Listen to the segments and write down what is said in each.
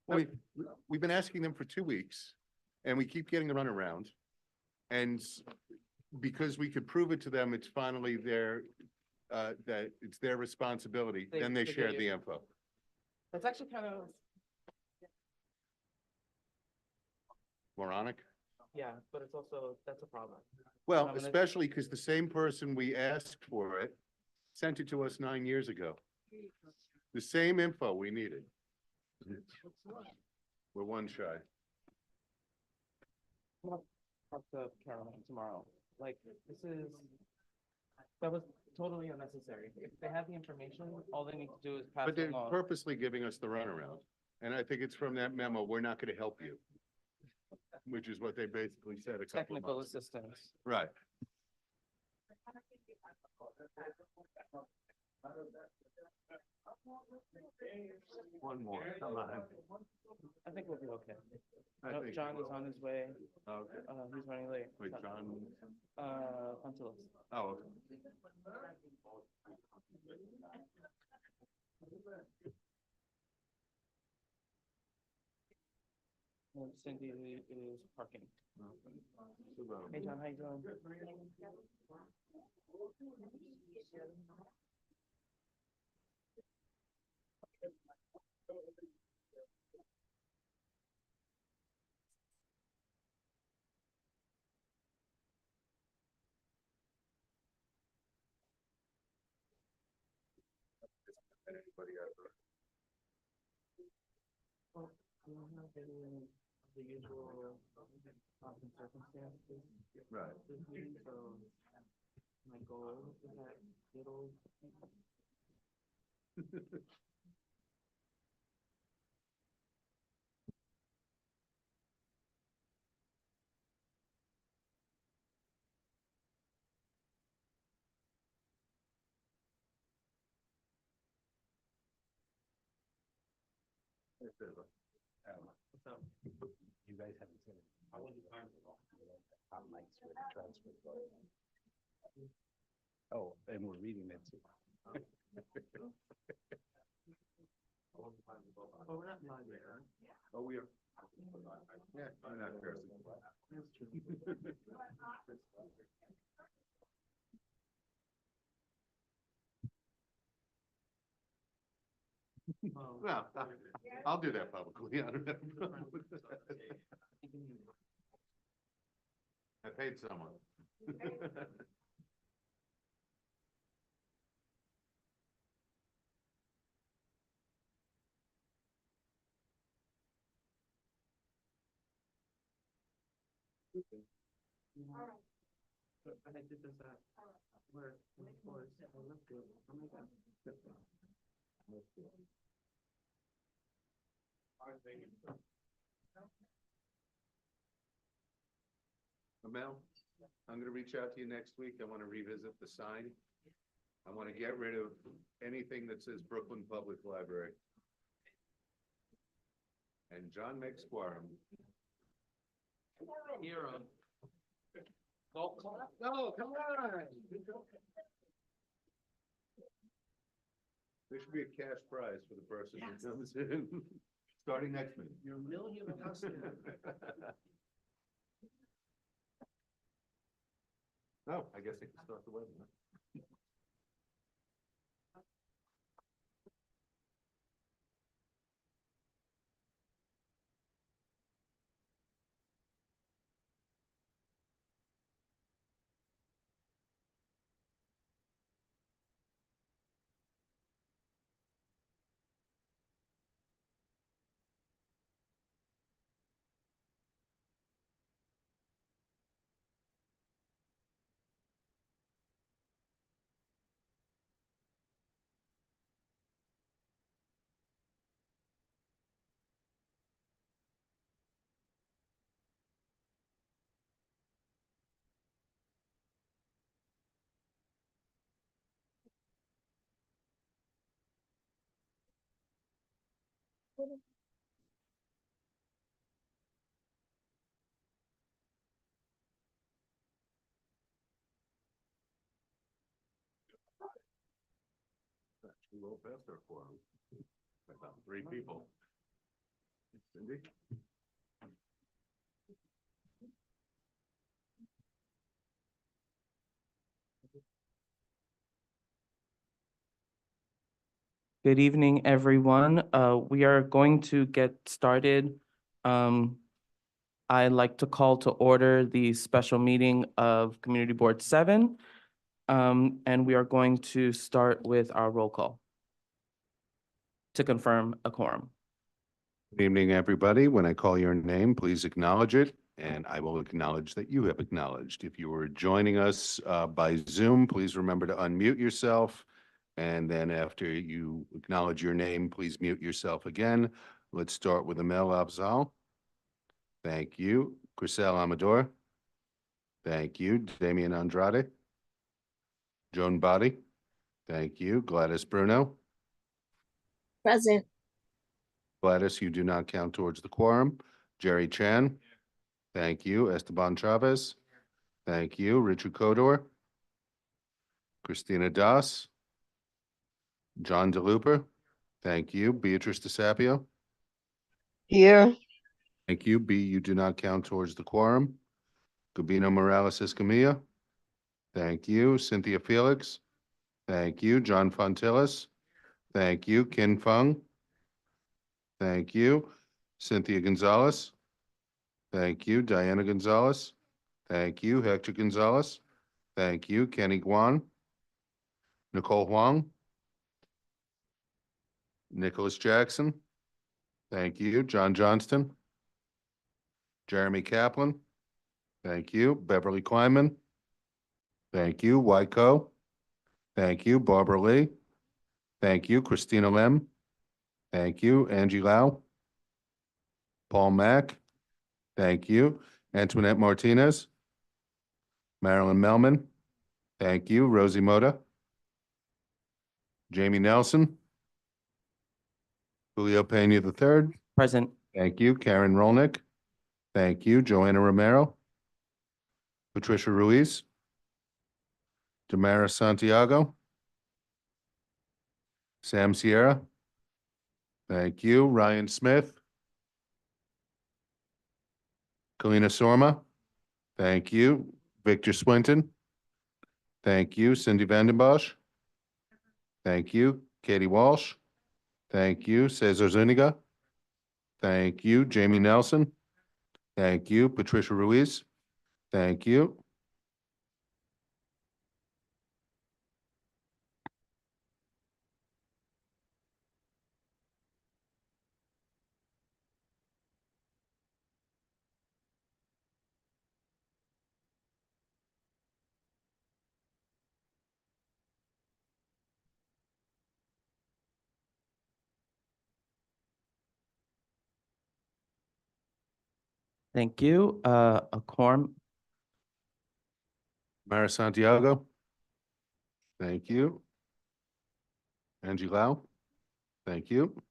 Well, we've been asking them for 2 weeks and we keep getting the runaround. And because we could prove it to them, it's finally that it's their responsibility, then they They share get the you. info. That's actually kind of, Moronic? yeah, but it's also, that's a problem. Well, I'm gonna- especially because the same person we asked for it sent it to us 9 years ago. The same info we needed. We're one shy. Talk to Caroline tomorrow. Like, that was totally unnecessary. If they have the information, all they need to do is pass But it they're along. purposely giving us the runaround. And I think it's from that memo, we're not gonna help you. Which is what they basically said a couple of Technical months ago. assistance. Right. One more, come on. I think we'll be okay. I No, think John we is will. on his way. Okay. He's running late. Wait, John, Pontilis. oh, okay. Cindy is parking. Okay. Hey, John, how you doing? Anybody ever? Well, we don't have the usual circumstances. Right. This meeting, so my goal is that it'll. So, You guys haven't seen it. Hot mics with the transfer going on. Oh, and we're reading it too. oh, we're not live yet, right? Oh, we are. Yeah, I'm not cursing. That's true. Well, I'll do that publicly. I don't have a problem with that. I paid someone. But I did this at where, of course, I looked at, oh my God. Mel, I'm gonna reach out to you next week. I wanna revisit the sign. I wanna get rid of anything that says Brooklyn Public Library. And John McSquarham. Hero. No, come on. There should be a cash prize for the person who comes in, starting next week. You're a million bucks now. Oh, I guess I can start the wedding, huh? Actually, well past our quorum. About 3 people. Cindy? Good evening, everyone. We are going to get started. I'd like to call to order the special meeting of Community Board 7. And we are going to start with our roll call to confirm a quorum. Good evening, everybody. When I call your name, please acknowledge it, and I will acknowledge that you have acknowledged. If you are joining us by Zoom, please remember to unmute yourself. And then after you acknowledge your name, please mute yourself again. Let's start with Amel Afzal. Thank you. Grisel Amador. Thank you. Damian Andrade. Joan Body. Thank you. Gladys Bruno. Present. Gladys, you do not count towards the quorum. Jerry Chan. Thank you. Esteban Chavez. Thank you. Richard Kodor. Christina Das. John DeLuper. Thank you. Beatrice DeSapio. Here. Thank you. B, you do not count towards the quorum. Gabino Morales Escamilla. Thank you. Cynthia Felix. Thank you. John Fontillis. Thank you. Kin Fung. Thank you. Cynthia Gonzalez. Thank you. Diana Gonzalez. Thank you. Hector Gonzalez. Thank you. Kenny Guan. Nicole Huang. Nicholas Jackson. Thank you. John Johnston. Jeremy Kaplan. Thank you. Beverly Kleinman. Thank you. Wyco. Thank you. Barbara Lee. Thank you. Christina Lem. Thank you. Angie Lau. Paul Mack. Thank you. Antoinette Martinez. Marilyn Melman. Thank you. Rosie Moda. Jamie Nelson. Julio Pena III. Present. Thank you. Karen Rolnick. Thank you. Joanna Romero. Patricia Ruiz. Tamara Santiago. Sam Sierra. Thank you. Ryan Smith. Kalina Sorma. Thank you. Victor Swinton. Thank you. Cindy Vandenbosch. Thank you. Katie Walsh. Thank you. Cesar Zuniga. Thank you. Jamie Nelson. Thank you. Patricia Ruiz. Thank you. Thank you. A quorum. Mara Santiago. Thank you. Angie Lau. Thank you.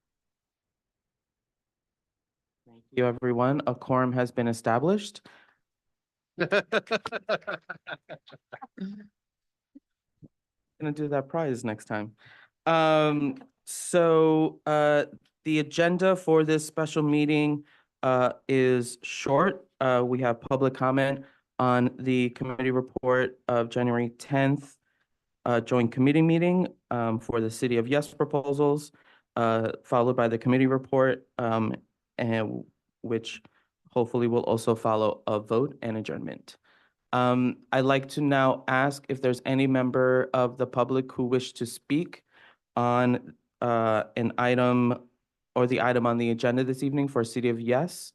Thank you, everyone. A quorum has been established. Gonna do that prize next time. The agenda for this special meeting is short. We have public comment on the committee report of January 10th, joint committee meeting for the City of Yes proposals, followed by the committee report, and which hopefully will also follow a vote and adjournment. I'd like to now ask if there's any member of the public who wish to speak on an item or the item on the agenda this evening for City of Yes.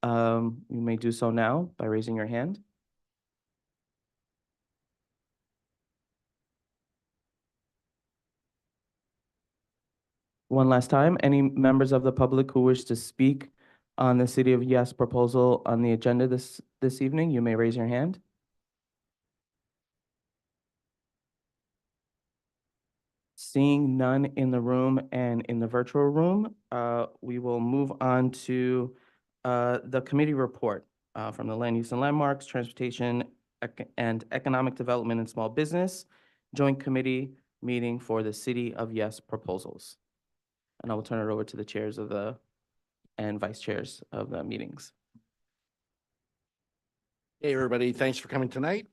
You may do so now by raising your hand. One last time, any members of the public who wish to speak on the City of Yes proposal on the agenda this evening, you may raise your hand. Seeing none in the room and in the virtual room, we will move on to the committee report from the Land Use and Landmarks, Transportation and Economic Development and Small Business Joint Committee meeting for the City of Yes proposals. And I will turn it over to the chairs of the and vice chairs of the meetings. Hey, everybody, thanks for coming tonight.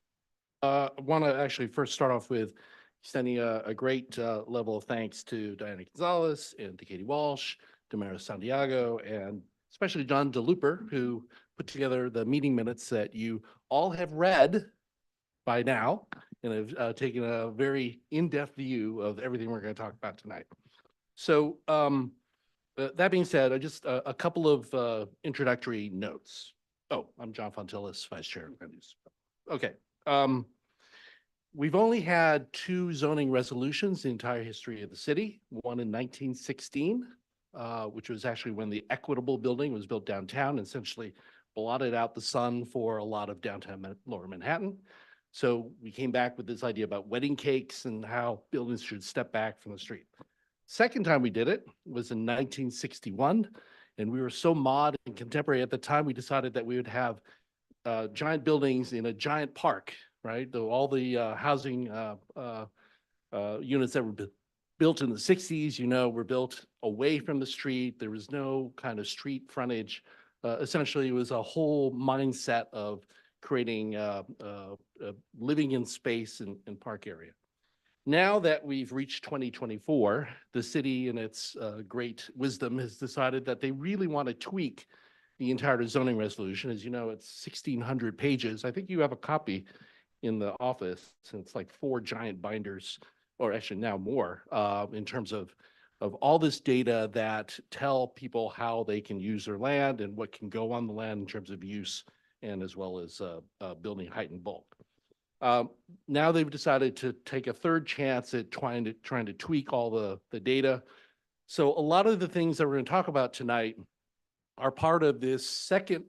I want to actually first start off with extending a great level of thanks to Diana Gonzalez and to Katie Walsh, Damaris Santiago, and especially John DeLuper, who put together the meeting minutes that you all have read by now and have taken a very in-depth view of everything we're going to talk about tonight. So that being said, I just a couple of introductory notes. Oh, I'm John Fontillis, Vice Chair of Land Use. Okay. We've only had 2 zoning resolutions in the entire history of the city. One in 1916, which was actually when the Equitable Building was built downtown, and essentially blotted out the sun for a lot of downtown Lower Manhattan. So we came back with this idea about wedding cakes and how buildings should step back from the street. Second time we did it was in 1961. And we were so mod and contemporary at the time, we decided that we would have giant buildings in a giant park, right? All the housing units that were built in the 60s, were built away from the street. There was no kind of street frontage. Essentially, it was a whole mindset of creating living in space and park area. Now that we've reached 2024, the city in its great wisdom has decided that they really want to tweak the entire zoning resolution. As you know, it's 1,600 pages. I think you have a copy in the office, and it's like 4 giant binders, or actually now more, in terms of all this data that tell people how they can use their land and what can go on the land in terms of use, and as well as building height and bulk. Now they've decided to take a third chance at trying to tweak all the data. So a lot of the things that we're going to talk about tonight are part of this second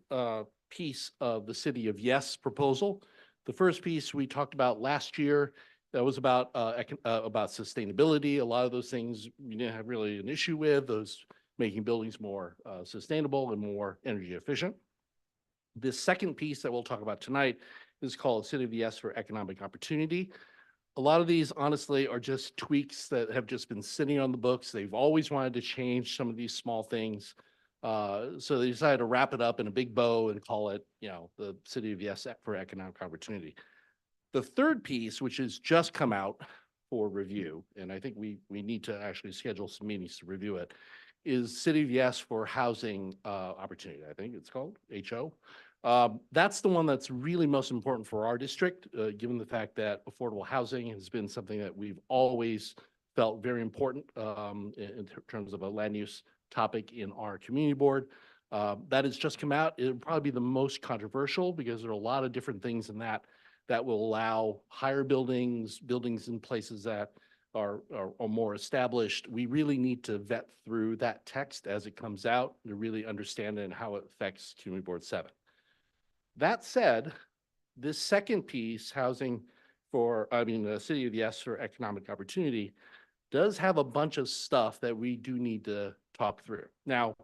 piece of the City of Yes proposal. The first piece we talked about last year, that was about sustainability. A lot of those things we didn't have really an issue with, those making buildings more sustainable and more energy efficient. This second piece that we'll talk about tonight is called City of Yes for Economic Opportunity. A lot of these, honestly, are just tweaks that have just been sitting on the books. They've always wanted to change some of these small things. So they decided to wrap it up in a big bow and call it, the City of Yes for Economic Opportunity. The third piece, which has just come out for review, and I think we need to actually schedule some meetings to review it, is City of Yes for Housing Opportunity. I think it's called HO. That's the one that's really most important for our district, given the fact that affordable housing has been something that we've always felt very important in terms of a land use topic in our community board. That has just come out. It'll probably be the most controversial because there are a lot of different things in that will allow higher buildings in places that are more established. We really need to vet through that text as it comes out to really understand it and how it affects Community Board 7. That said, this second piece, City of Yes for Economic Opportunity, does have a bunch of stuff that we do need to talk through. Now,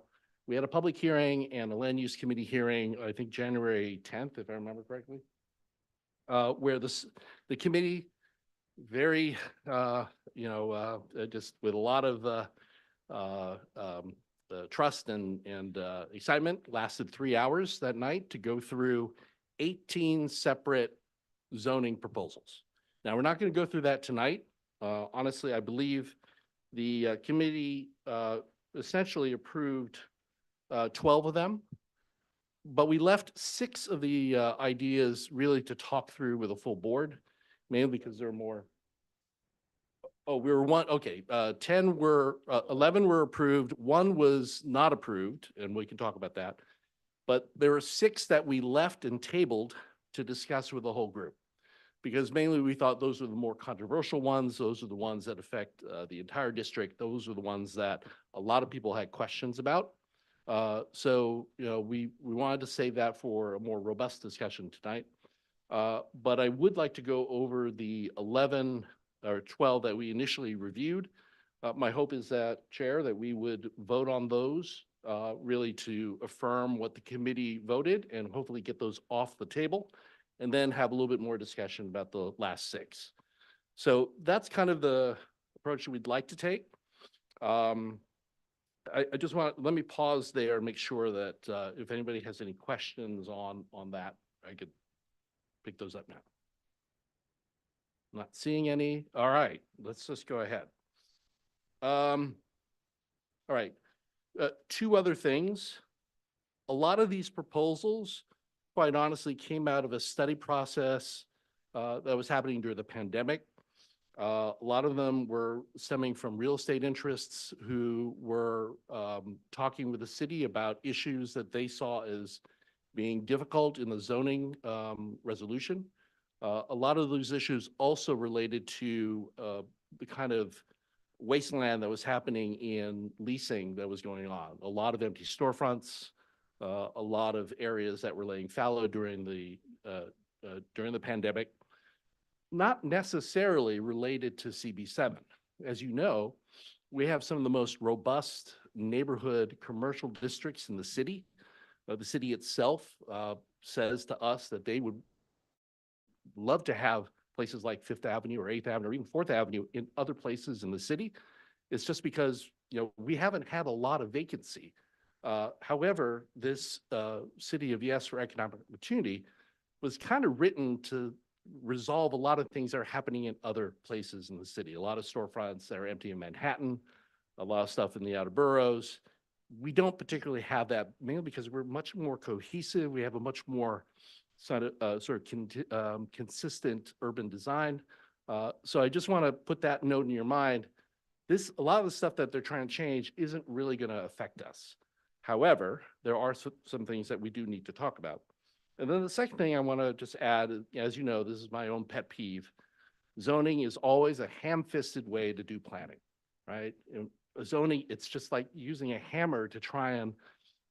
we had a public hearing and a land use committee hearing, I think January 10th, if I remember correctly, where the committee very, just with a lot of trust and excitement, lasted 3 hours that night to go through 18 separate zoning proposals. Now, we're not going to go through that tonight. Honestly, I believe the committee essentially approved 12 of them, but we left 6 of the ideas really to talk through with a full board, mainly because there are more. Oh, we were one, okay, 11 were approved, 1 was not approved, and we can talk about that. But there were 6 that we left and tabled to discuss with the whole group. Because mainly we thought those are the more controversial ones, those are the ones that affect the entire district, those are the ones that a lot of people had questions about. So, we wanted to save that for a more robust discussion tonight. But I would like to go over the 11 or 12 that we initially reviewed. My hope is that, Chair, that we would vote on those really to affirm what the committee voted and hopefully get those off the table, and then have a little bit more discussion about the last 6. So that's kind of the approach that we'd like to take. I just want, let me pause there and make sure that if anybody has any questions on that, I could pick those up now. Not seeing any. All right, let's just go ahead. All right, two other things. A lot of these proposals, quite honestly, came out of a study process that was happening during the pandemic. A lot of them were stemming from real estate interests who were talking with the city about issues that they saw as being difficult in the zoning resolution. A lot of those issues also related to the kind of wasteland that was happening in leasing that was going on. A lot of empty storefronts, a lot of areas that were laying fallow during the pandemic, not necessarily related to CB7. As you know, we have some of the most robust neighborhood commercial districts in the city. The city itself says to us that they would love to have places like Fifth Avenue or Eighth Avenue or even Fourth Avenue in other places in the city. It's just because, you know, we haven't had a lot of vacancy. However, this City of Yes for Economic Opportunity was kind of written to resolve a lot of things that are happening in other places in the city. A lot of storefronts that are empty in Manhattan, a lot of stuff in the outer boroughs. We don't particularly have that, mainly because we're much more cohesive. We have a much more consistent urban design. So I just want to put that note in your mind. A lot of the stuff that they're trying to change isn't really going to affect us. However, there are some things that we do need to talk about. And then the second thing I want to just add, as you know, this is my own pet peeve. Zoning is always a ham-fisted way to do planning, right? Zoning, it's just like using a hammer to try and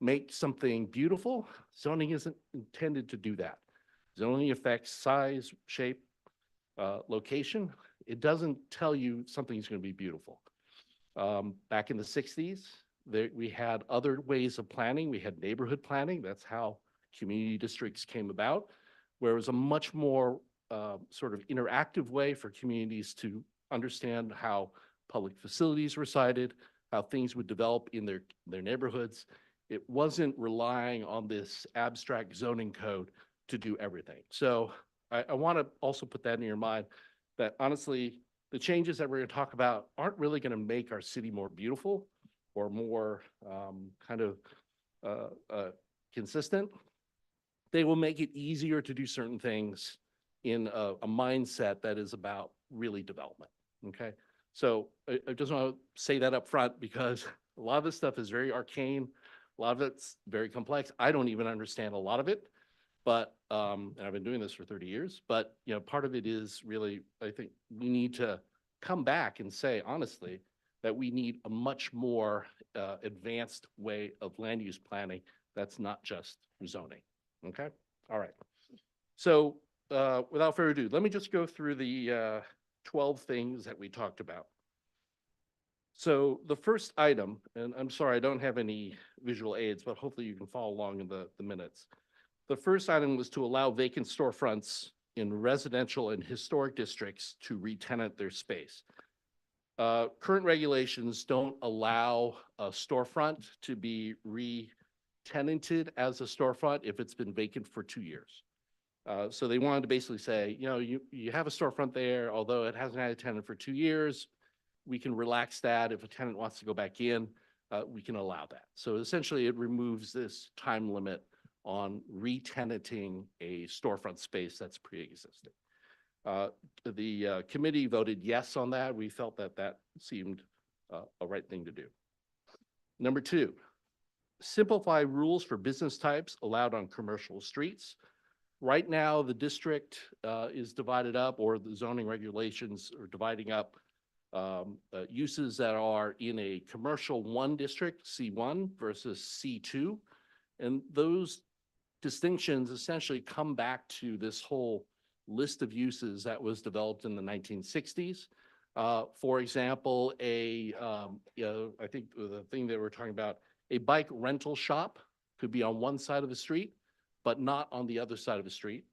make something beautiful. Zoning isn't intended to do that. Zoning affects size, shape, location. It doesn't tell you something's going to be beautiful. Back in the 60s, we had other ways of planning. We had neighborhood planning. That's how community districts came about, where it was a much more sort of interactive way for communities to understand how public facilities were sited, how things would develop in their neighborhoods. It wasn't relying on this abstract zoning code to do everything. So I want to also put that in your mind that honestly, the changes that we're going to talk about aren't really going to make our city more beautiful or more consistent. They will make it easier to do certain things in a mindset that is about really development, okay? So I just want to say that up front because a lot of this stuff is very arcane. A lot of it's very complex. I don't even understand a lot of it, but, and I've been doing this for 30 years, but, you know, part of it is really, I think we need to come back and say, honestly, that we need a much more advanced way of land use planning that's not just zoning. Okay, all right. So without further ado, let me just go through the 12 things that we talked about. So the first item, and I'm sorry, I don't have any visual aids, but hopefully you can follow along in the minutes. The first item was to allow vacant storefronts in residential and historic districts to re-tenant their space. Current regulations don't allow a storefront to be re-tenanted as a storefront if it's been vacant for 2 years. So they wanted to basically say, you know, you have a storefront there, although it hasn't had a tenant for 2 years, we can relax that. If a tenant wants to go back in, we can allow that. So essentially it removes this time limit on re-tenanting a storefront space that's pre-existing. The committee voted yes on that. We felt that that seemed a right thing to do. Number 2, simplify rules for business types allowed on commercial streets. Right now, the district is divided up, or the zoning regulations are dividing up uses that are in a commercial 1 district, C1 versus C2. And those distinctions essentially come back to this whole list of uses that was developed in the 1960s. For example, I think the thing that we're talking about, a bike rental shop could be on one side of the street, but not on the other side of the street.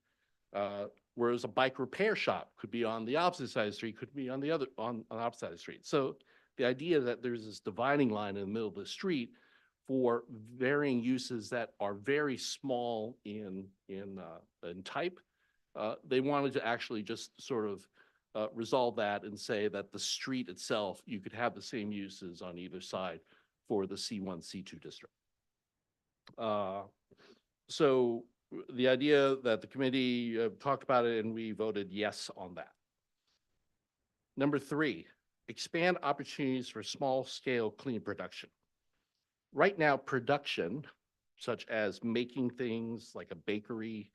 Whereas a bike repair shop could be on the opposite side of the street, could be on the opposite side of the street. So the idea that there's this dividing line in the middle of the street for varying uses that are very small in type. They wanted to actually just sort of resolve that and say that the street itself, you could have the same uses on either side for the C1, C2 district. So the idea that the committee talked about it and we voted yes on that. Number 3, expand opportunities for small scale clean production. Right now, production, such as making things like a bakery,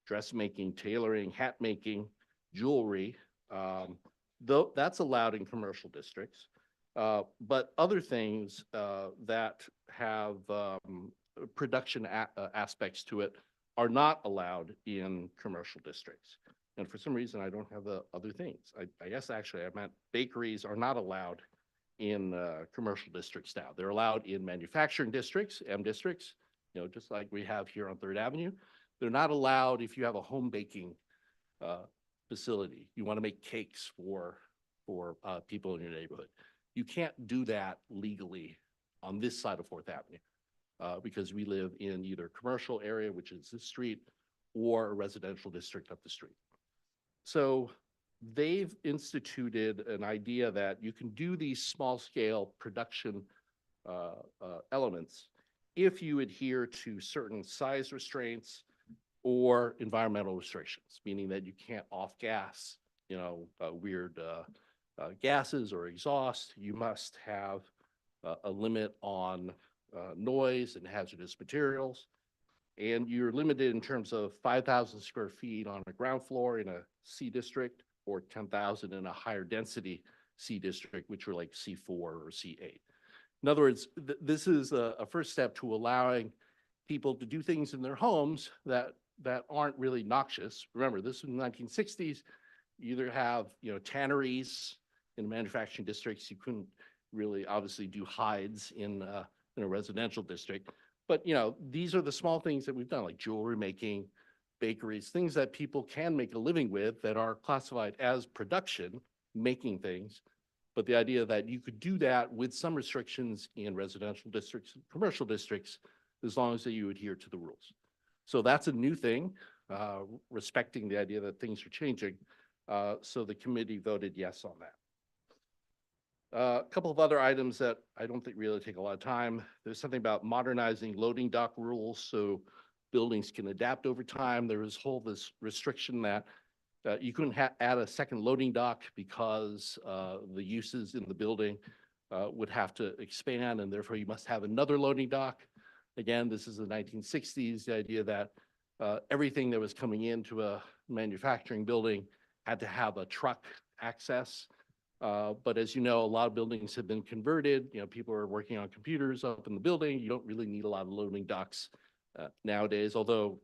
dressmaking, tailoring, hat making, jewelry, though that's allowed in commercial districts. But other things that have production aspects to it are not allowed in commercial districts. And for some reason, I don't have the other things. I guess actually I meant bakeries are not allowed in commercial districts now. They're allowed in manufacturing districts, M districts, you know, just like we have here on 3rd Avenue. They're not allowed if you have a home baking facility. You want to make cakes for people in your neighborhood. You can't do that legally on this side of 4th Avenue because we live in either commercial area, which is this street, or a residential district up the street. So they've instituted an idea that you can do these small scale production elements if you adhere to certain size restraints or environmental restrictions, meaning that you can't off gas, you know, weird gases or exhaust. You must have a limit on noise and hazardous materials. And you're limited in terms of 5,000 square feet on a ground floor in a C district or 10,000 in a higher density C district, which are like C4 or C8. In other words, this is a first step to allowing people to do things in their homes that aren't really noxious. Remember, this was in the 1960s. You either have, you know, tanneries in manufacturing districts. You couldn't really obviously do hides in a residential district. But, you know, these are the small things that we've done, like jewelry making, bakeries, things that people can make a living with that are classified as production, making things. But the idea that you could do that with some restrictions in residential districts, and commercial districts, as long as that you adhere to the rules. So that's a new thing, respecting the idea that things are changing. So the committee voted yes on that. A couple of other items that I don't think really take a lot of time. There's something about modernizing loading dock rules so buildings can adapt over time. There was this restriction that you couldn't add a second loading dock because the uses in the building would have to expand, and therefore you must have another loading dock. Again, this is the 1960s, the idea that everything that was coming into a manufacturing building had to have a truck access. But as you know, a lot of buildings have been converted. You know, people are working on computers up in the building. You don't really need a lot of loading docks nowadays, although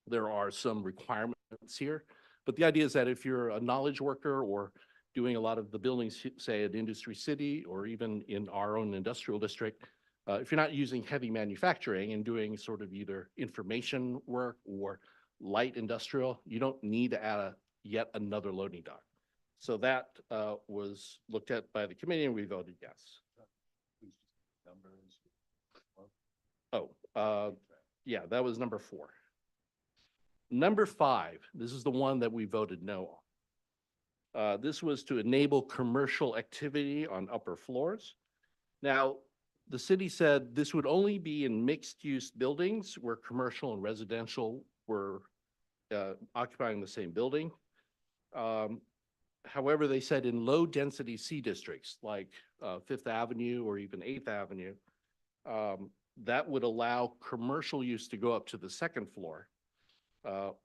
there are some requirements here. But the idea is that if you're a knowledge worker or doing a lot of the buildings, say at Industry City or even in our own industrial district, if you're not using heavy manufacturing and doing sort of either information work or light industrial, you don't need to add yet another loading dock. So that was looked at by the committee and we voted yes. Oh, yeah, that was number 4. Number 5, this is the one that we voted no on. This was to enable commercial activity on upper floors. Now, the city said this would only be in mixed-use buildings where commercial and residential were occupying the same building. However, they said in low-density C districts like 5th Avenue or even 8th Avenue, that would allow commercial use to go up to the 2nd floor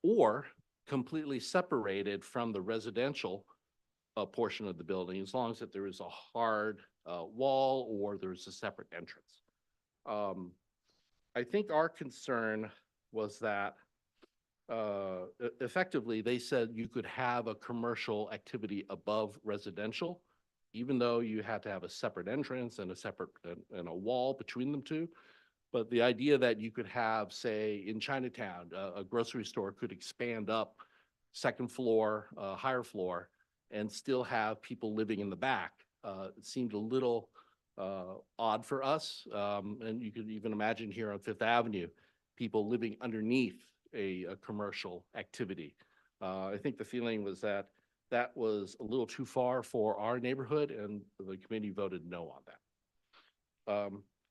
or completely separated from the residential portion of the building, as long as that there is a hard wall or there's a separate entrance. I think our concern was that effectively they said you could have a commercial activity above residential, even though you had to have a separate entrance and a separate and a wall between them two. But the idea that you could have, say, in Chinatown, a grocery store could expand up 2nd floor, higher floor, and still have people living in the back It seemed a little odd for us. And you could even imagine here on Fifth Avenue, people living underneath a commercial activity. I think the feeling was that that was a little too far for our neighborhood, and the committee voted no on that.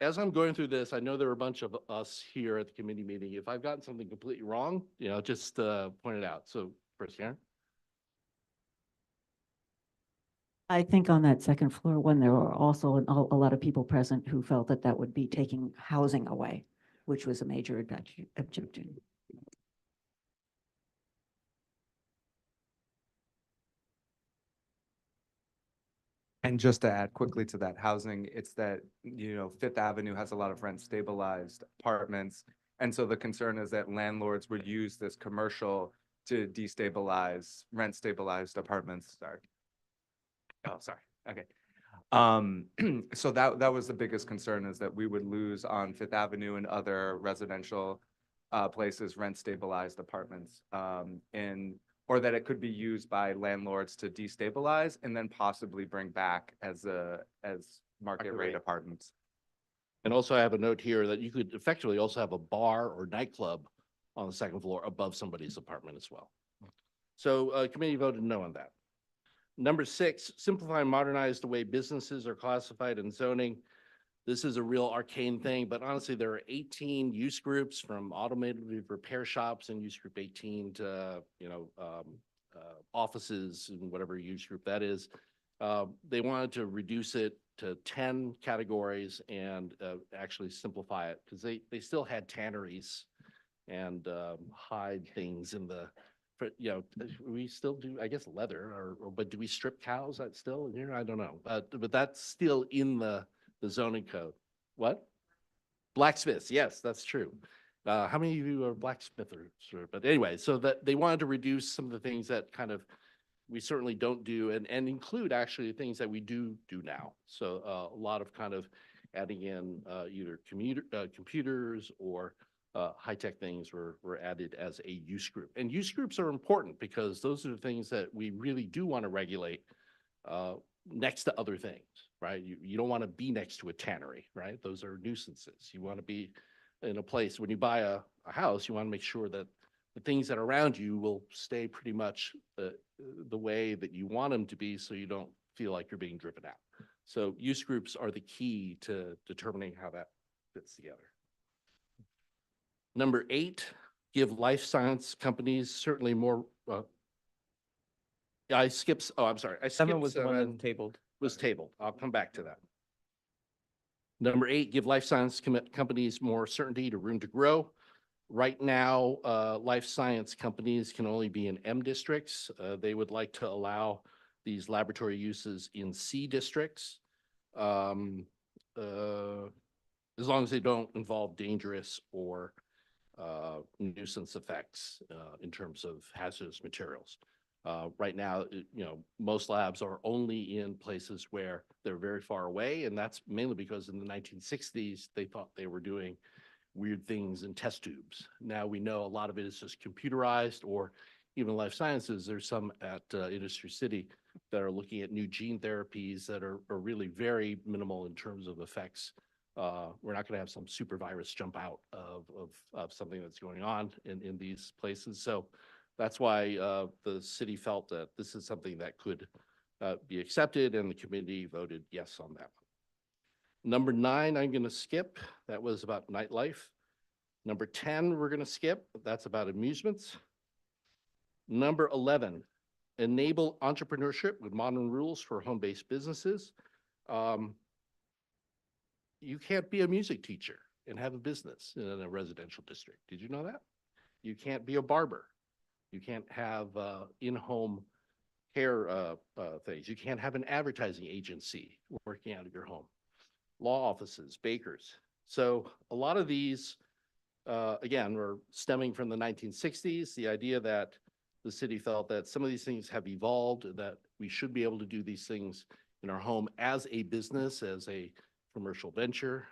As I'm going through this, I know there are a bunch of us here at the committee meeting. If I've gotten something completely wrong, just point it out. So first, Karen? I think on that second floor one, there were also a lot of people present who felt that that would be taking housing away, which was a major objection. And just to add quickly to that housing, it's that, Fifth Avenue has a lot of rent stabilized apartments. And so the concern is that landlords would use this commercial to destabilize rent stabilized apartments. Sorry. Oh, sorry. Okay. So that was the biggest concern, is that we would lose on Fifth Avenue and other residential places, rent stabilized apartments. Or that it could be used by landlords to destabilize and then possibly bring back as market rate apartments. And also I have a note here that you could effectively also have a bar or nightclub on the second floor above somebody's apartment as well. So committee voted no on that. Number 6, simplify and modernize the way businesses are classified in zoning. This is a real arcane thing, but honestly, there are 18 use groups, from automotive repair shops in use group 18 to, offices and whatever use group that is. They wanted to reduce it to 10 categories and actually simplify it, because they still had tanneries and hide things in the, we still do, I guess, leather, but do we strip cows? That's still in here? I don't know. But that's still in the zoning code. What? Blacksmiths, yes, that's true. How many of you are blacksmithers? But anyway, so that they wanted to reduce some of the things that kind of we certainly don't do, and include actually things that we do now. So a lot of kind of adding in either computers or high-tech things were added as a use group. And use groups are important because those are the things that we really do want to regulate next to other things, right? You don't want to be next to a tannery, right? Those are nuisances. You want to be in a place, when you buy a house, you want to make sure that the things that are around you will stay pretty much the way that you want them to be, so you don't feel like you're being driven out. So use groups are the key to determining how that fits together. Number 8, give life science companies certainly more. I skipped. Oh, I'm sorry. I skipped 7 was the one that tabled. was tabled. I'll come back to that. Number 8, give life science companies more certainty to room to grow. Right now, life science companies can only be in M districts. They would like to allow these laboratory uses in C districts, as long as they don't involve dangerous or nuisance effects in terms of hazardous materials. Right now, most labs are only in places where they're very far away, and that's mainly because in the 1960s, they thought they were doing weird things in test tubes. Now we know a lot of it is just computerized, or even life sciences. There's some at Industry City that are looking at new gene therapies that are really very minimal in terms of effects. We're not going to have some super virus jump out of something that's going on in these places. So that's why the city felt that this is something that could be accepted, and the committee voted yes on that one. Number 9, I'm going to skip. That was about nightlife. Number 10, we're going to skip. That's about amusements. Number 11, enable entrepreneurship with modern rules for home-based businesses. You can't be a music teacher and have a business in a residential district. Did you know that? You can't be a barber. You can't have in-home hair things. You can't have an advertising agency working out of your home. Law offices, bakers. So a lot of these, again, were stemming from the 1960s. The idea that the city felt that some of these things have evolved, that we should be able to do these things in our home as a business, as a commercial venture.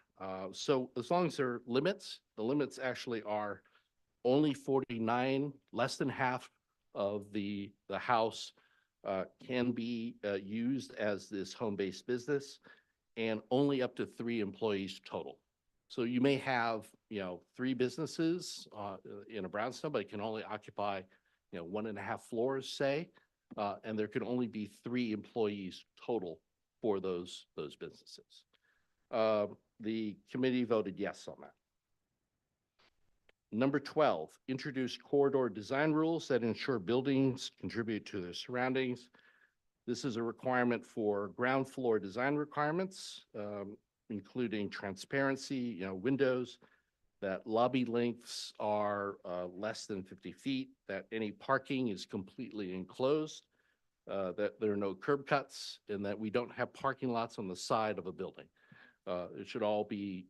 So as long as there are limits, the limits actually are only 49, less than half of the house can be used as this home-based business and only up to 3 employees total. So you may have, 3 businesses in a brownstone, but it can only occupy, 1.5 floors, say, and there can only be 3 employees total for those businesses. The committee voted yes on that. Number 12, introduce corridor design rules that ensure buildings contribute to their surroundings. This is a requirement for ground floor design requirements, including transparency, windows, that lobby lengths are less than 50 feet, that any parking is completely enclosed, that there are no curb cuts, and that we don't have parking lots on the side of a building. It should all be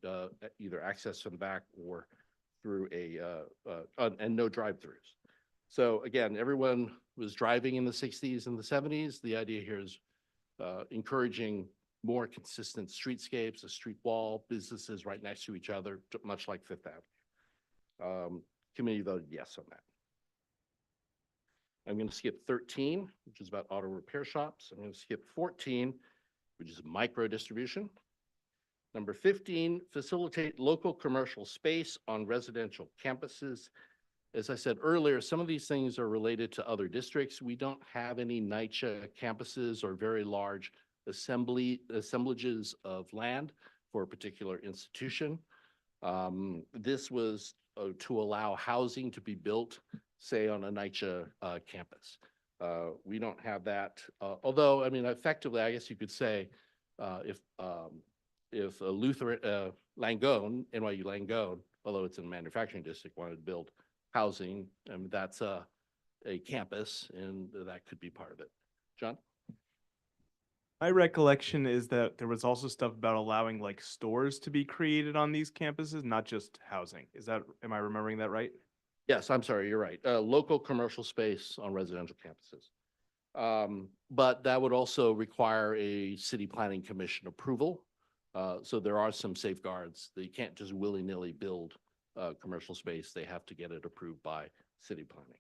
either accessed from the back or through and no drive-throughs. So again, everyone was driving in the 60s and the 70s. The idea here is encouraging more consistent streetscapes, a street wall, businesses right next to each other, much like Fifth Avenue. Committee voted yes on that. I'm going to skip 13, which is about auto repair shops. I'm going to skip 14, which is micro distribution. Number 15, facilitate local commercial space on residential campuses. As I said earlier, some of these things are related to other districts. We don't have any NYCHA campuses or very large assemblages of land for a particular institution. This was to allow housing to be built, say, on a NYCHA campus. We don't have that, although, I mean, effectively, I guess you could say, if a Lutheran, Langone, NYU Langone, although it's in a manufacturing district, wanted to build housing, and that's a campus, and that could be part of it. John? My recollection is that there was also stuff about allowing like stores to be created on these campuses, not just housing. Am I remembering that right? Yes, I'm sorry, you're right. Local commercial space on residential campuses. But that would also require a city planning commission approval. So there are some safeguards that you can't just willy-nilly build commercial space. They have to get it approved by city planning.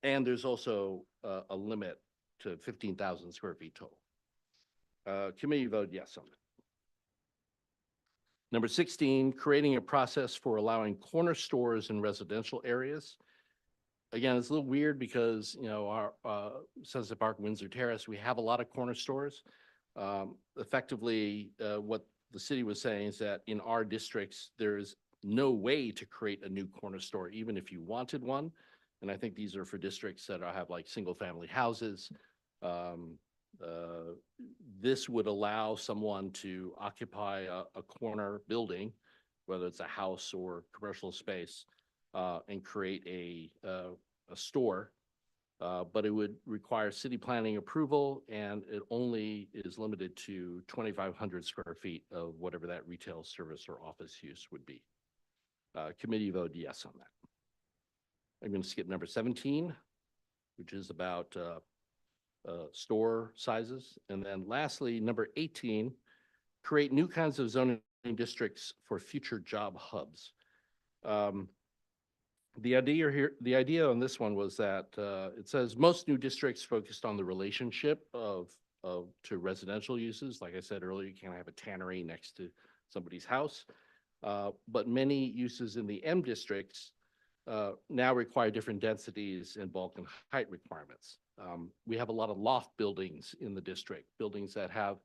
And there's also a limit to 15,000 square feet total. Committee voted yes on it. Number 16, creating a process for allowing corner stores in residential areas. Again, it's a little weird because, our Sunset Park, Windsor Terrace, we have a lot of corner stores. Effectively, what the city was saying is that in our districts, there's no way to create a new corner store, even if you wanted one. And I think these are for districts that have like single-family houses. This would allow someone to occupy a corner building, whether it's a house or commercial space, and create a store. But it would require city planning approval, and it only is limited to 2,500 square feet of whatever that retail service or office use would be. Committee voted yes on that. I'm going to skip number 17, which is about store sizes. And then lastly, number 18, create new kinds of zoning districts for future job hubs. The idea on this one was that it says most new districts focused on the relationship to residential uses. Like I said earlier, you can't have a tannery next to somebody's house. But many uses in the M districts now require different densities and bulk and height requirements. We have a lot of loft buildings in the district, buildings that have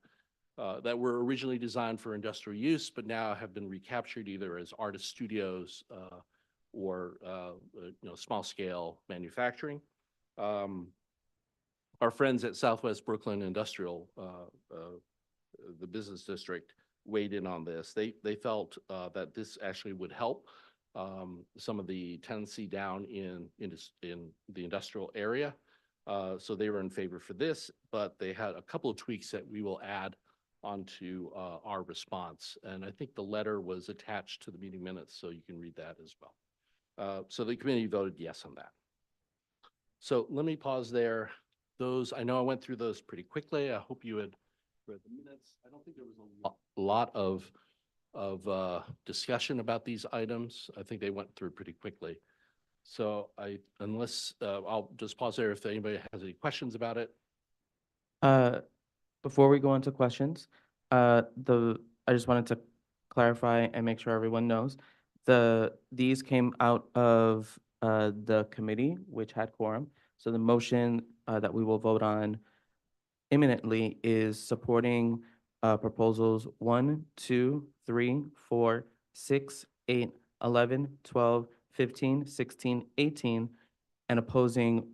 that were originally designed for industrial use, but now have been recaptured either as artist studios or small scale manufacturing. Our friends at Southwest Brooklyn Industrial, the business district, weighed in on this. They felt that this actually would help some of the tenancy down in the industrial area. So they were in favor for this, but they had a couple of tweaks that we will add onto our response. And I think the letter was attached to the meeting minutes, so you can read that as well. So the committee voted yes on that. So let me pause there. I know I went through those pretty quickly. I hope you had read the minutes. I don't think there was a lot of discussion about these items. I think they went through pretty quickly. So unless, I'll just pause there if anybody has any questions about it. Before we go into questions, I just wanted to clarify and make sure everyone knows. These came out of the committee, which had quorum. So the motion that we will vote on imminently is supporting proposals 1, 2, 3, 4, 6, 8, 11, 12, 15, 16, 18, and opposing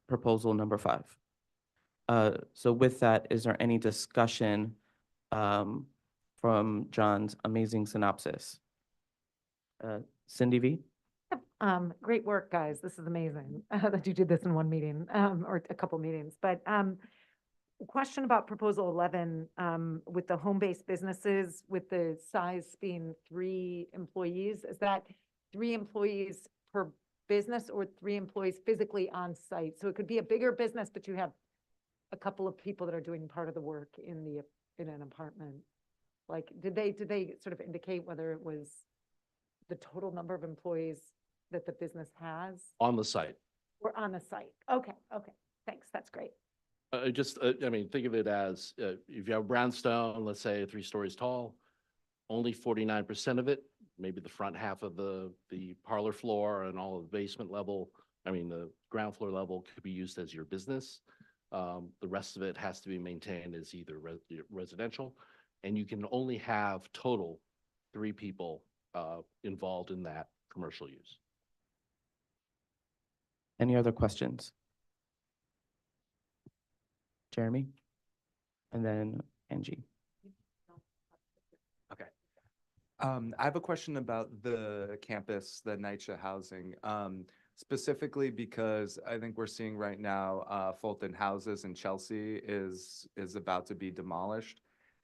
proposal number 5. So with that, is there any discussion from John's amazing synopsis? Cindy V? Great work, guys. This is amazing that you did this in one meeting, or a couple meetings. But question about proposal 11, with the home-based businesses, with the size being 3 employees, is that 3 employees per business or 3 employees physically on site? So it could be a bigger business, but you have a couple of people that are doing part of the work in an apartment. Like, did they sort of indicate whether it was the total number of employees that the business has On the site. or on the site? Okay, thanks, that's great. I mean, think of it as, if you have a brownstone, let's say 3 stories tall, only 49% of it, maybe the front half of the parlor floor and all of the basement level, I mean, the ground floor level could be used as your business. The rest of it has to be maintained as either residential, and you can only have total 3 people involved in that commercial use. Any other questions? Jeremy? And then Angie. I have a question about the campus, the NYCHA housing, specifically because I think we're seeing right now, Fulton Houses in Chelsea is about to be demolished.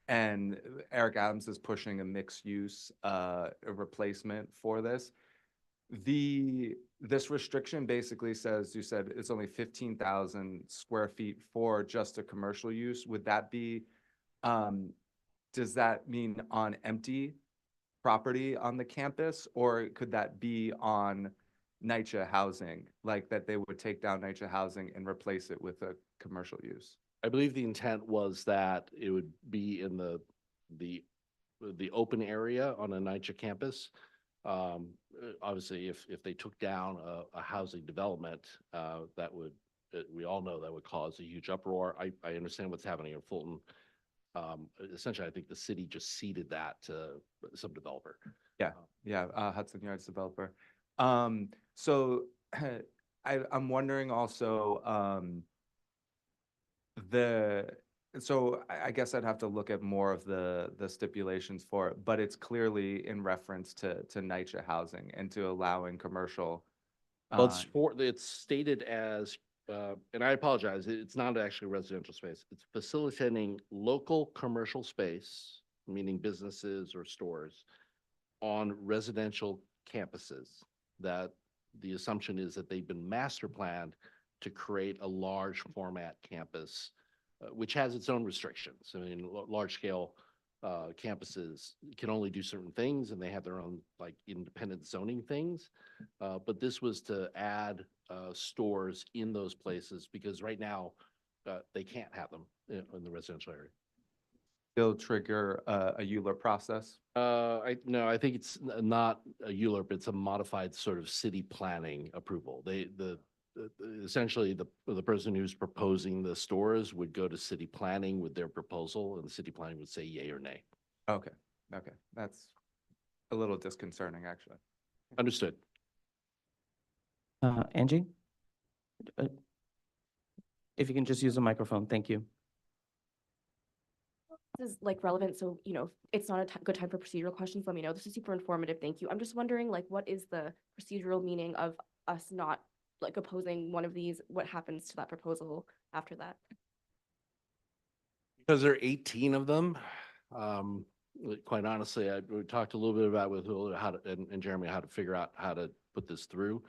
And Eric Adams is pushing a mixed use, replacement for this. This restriction basically says, you said it's only 15,000 square feet for just a commercial use. Would that be, does that mean on empty property on the campus, or could that be on NYCHA housing, like that they would take down NYCHA housing and replace it with a commercial use? I believe the intent was that it would be in the open area on a NYCHA campus. Obviously, if they took down a housing development, that would, we all know that would cause a huge uproar. I understand what's happening in Fulton. Essentially, I think the city just ceded that to some developer. Yeah, Hudson Yards developer. So I'm wondering also, so I guess I'd have to look at more of the stipulations for it, but it's clearly in reference to NYCHA housing and to allowing commercial. Well, it's stated as, and I apologize, it's not actually residential space. It's facilitating local commercial space, meaning businesses or stores, on residential campuses. That the assumption is that they've been master planned to create a large format campus, which has its own restrictions. I mean, large scale campuses can only do certain things, and they have their own like independent zoning things. But this was to add stores in those places because right now they can't have them in the residential area. Still trigger a ULURP process? No, I think it's not a ULURP, it's a modified sort of city planning approval. Essentially the person who's proposing the stores would go to city planning with their proposal, and the city planning would say yay or nay. Okay, that's a little disconcerting, actually. Understood. Angie? If you can just use a microphone, thank you. This is like relevant, so if it's not a good time for procedural questions, let me know. This is super informative, thank you. I'm just wondering, like, what is the procedural meaning of us not like opposing one of these? What happens to that proposal after that? Because there are 18 of them, quite honestly, we talked a little bit about with how to, and Jeremy, how to figure out how to put this through.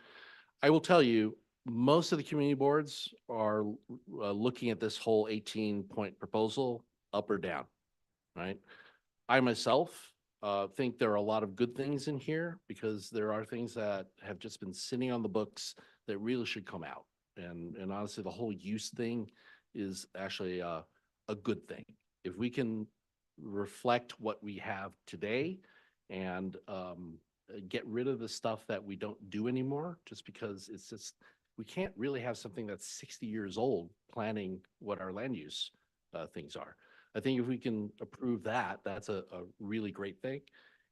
I will tell you, most of the community boards are looking at this whole 18-point proposal up or down, right? I myself think there are a lot of good things in here because there are things that have just been sitting on the books that really should come out. And honestly, the whole use thing is actually a good thing. If we can reflect what we have today and get rid of the stuff that we don't do anymore, just because it's just, we can't really have something that's 60 years old planning what our land use things are. I think if we can approve that, that's a really great thing.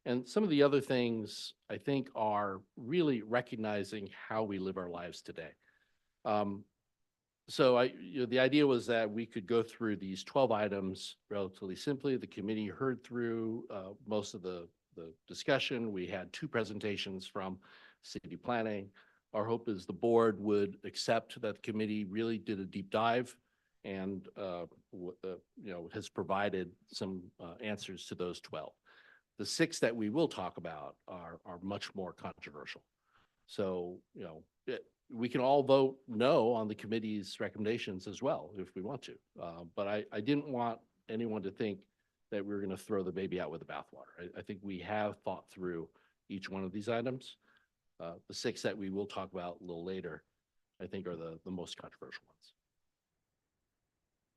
And some of the other things I think are really recognizing how we live our lives today. So the idea was that we could go through these 12 items relatively simply. The committee heard through most of the discussion. We had 2 presentations from city planning. Our hope is the board would accept that the committee really did a deep dive and has provided some answers to those 12. The 6 that we will talk about are much more controversial. So, we can all vote no on the committee's recommendations as well if we want to. But I didn't want anyone to think that we were going to throw the baby out with the bathwater. I think we have thought through each one of these items. The 6 that we will talk about a little later, I think, are the most controversial ones.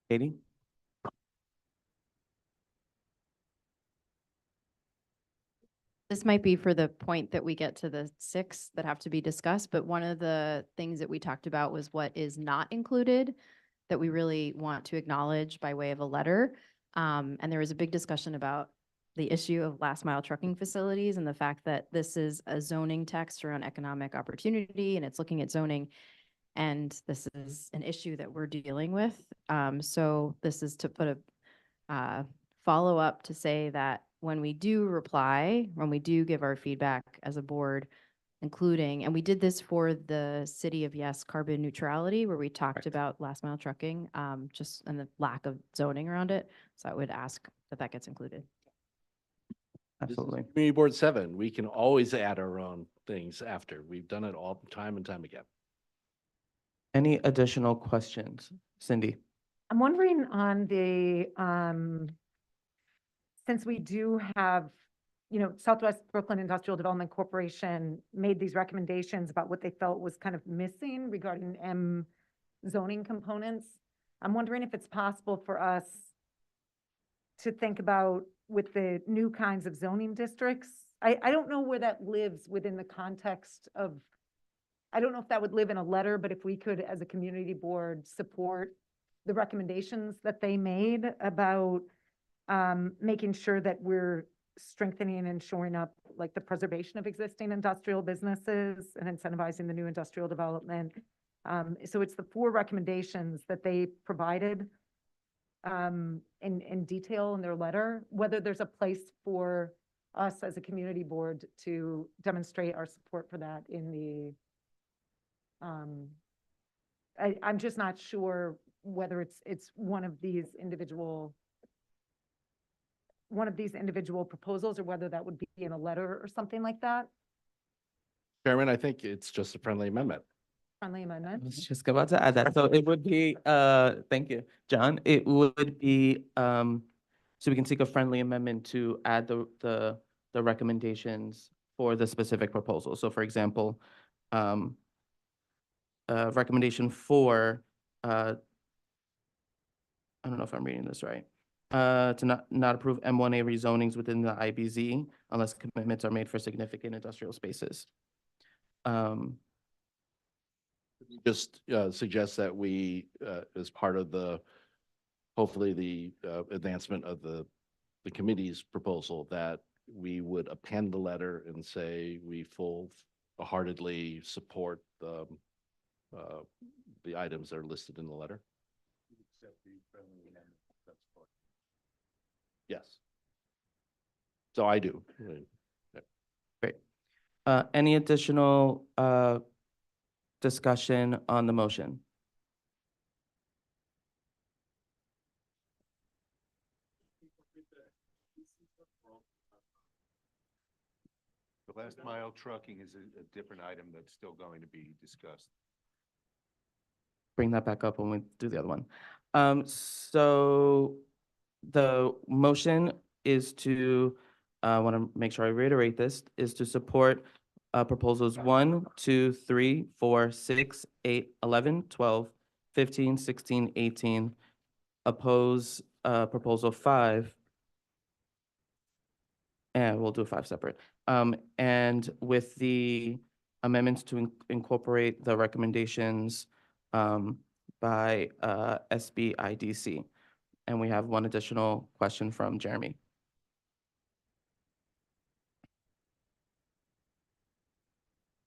Katie? This might be for the point that we get to the 6 that have to be discussed, but one of the things that we talked about was what is not included that we really want to acknowledge by way of a letter. And there was a big discussion about the issue of last mile trucking facilities and the fact that this is a zoning text around economic opportunity and it's looking at zoning. And this is an issue that we're dealing with. So this is to put a follow up to say that when we do reply, when we do give our feedback as a board, including, and we did this for the City of Yes carbon neutrality, where we talked about last mile trucking, just and the lack of zoning around it. So I would ask that that gets included. This is Absolutely. Community Board 7, we can always add our own things after. We've done it all time and time again. Any additional questions? Cindy? I'm wondering on the, since we do have, Southwest Brooklyn Industrial Development Corporation made these recommendations about what they felt was kind of missing regarding M zoning components. I'm wondering if it's possible for us to think about with the new kinds of zoning districts. I don't know where that lives within the context of, I don't know if that would live in a letter, but if we could, as a community board, support the recommendations that they made about making sure that we're strengthening and shoring up like the preservation of existing industrial businesses and incentivizing the new industrial development. So it's the 4 recommendations that they provided in detail in their letter, whether there's a place for us as a community board to demonstrate our support for that in the, I'm just not sure whether it's one of these individual proposals or whether that would be in a letter or something like that. Chairman, I think it's just a friendly amendment. Friendly I amendment. was just about to add that. So it would be, thank you, John. It would be, so we can seek a friendly amendment to add the recommendations for the specific proposal. So for example, recommendation 4, I don't know if I'm reading this right. To not approve M1A rezonings within the IBZ unless commitments are made for significant industrial spaces. Just suggest that we, as part of the, hopefully the advancement of the committee's proposal, that we would append the letter and say we full-heartedly support the items that are listed in the letter. Yes. So I do. Great. Any additional discussion on the motion? The last mile trucking is a different item that's still going to be discussed. Bring that back up when we do the other one. So the motion is to I want to make sure I reiterate this, is to support proposals 1, 2, 3, 4, 6, 8, 11, 12, 15, 16, 18. Oppose proposal 5. And we'll do 5 separate. And with the amendments to incorporate the recommendations by SBIDC. And we have one additional question from Jeremy.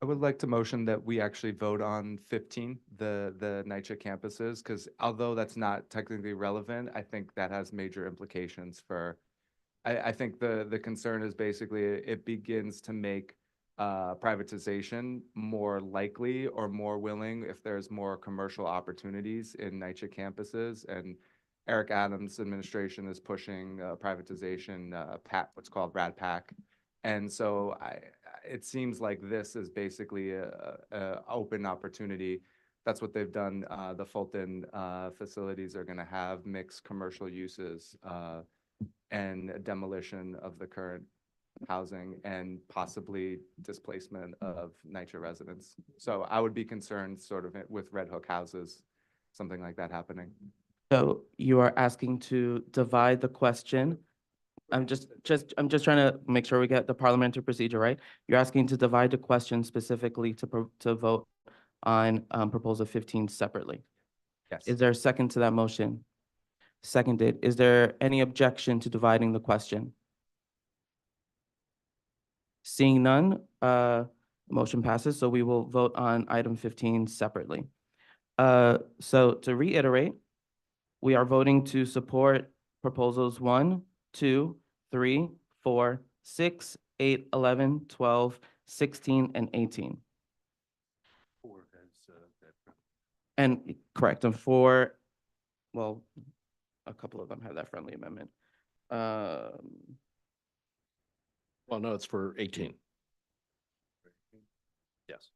I would like to motion that we actually vote on 15, the NYCHA campuses, because although that's not technically relevant, I think that has major implications for, I think the concern is basically it begins to make privatization more likely or more willing if there's more commercial opportunities in NYCHA campuses. And Eric Adams' administration is pushing privatization, what's called RADPAC. And so it seems like this is basically a open opportunity. That's what they've done. The Fulton facilities are going to have mixed commercial uses and demolition of the current housing and possibly displacement of NYCHA residents. So I would be concerned sort of with Red Hook houses, something like that happening. So you are asking to divide the question. I'm just trying to make sure we get the parliamentary procedure right. You're asking to divide the question specifically to vote on proposal 15 separately. Yes. Is there a second to that motion? Seconded. Is there any objection to dividing the question? Seeing none, motion passes, so we will vote on item 15 separately. So to reiterate, we are voting to support proposals 1, 2, 3, 4, 6, 8, 11, 12, 16, and 18. And correct, and 4, well, a couple of them have that friendly amendment. Well, no, it's for 18. Yes.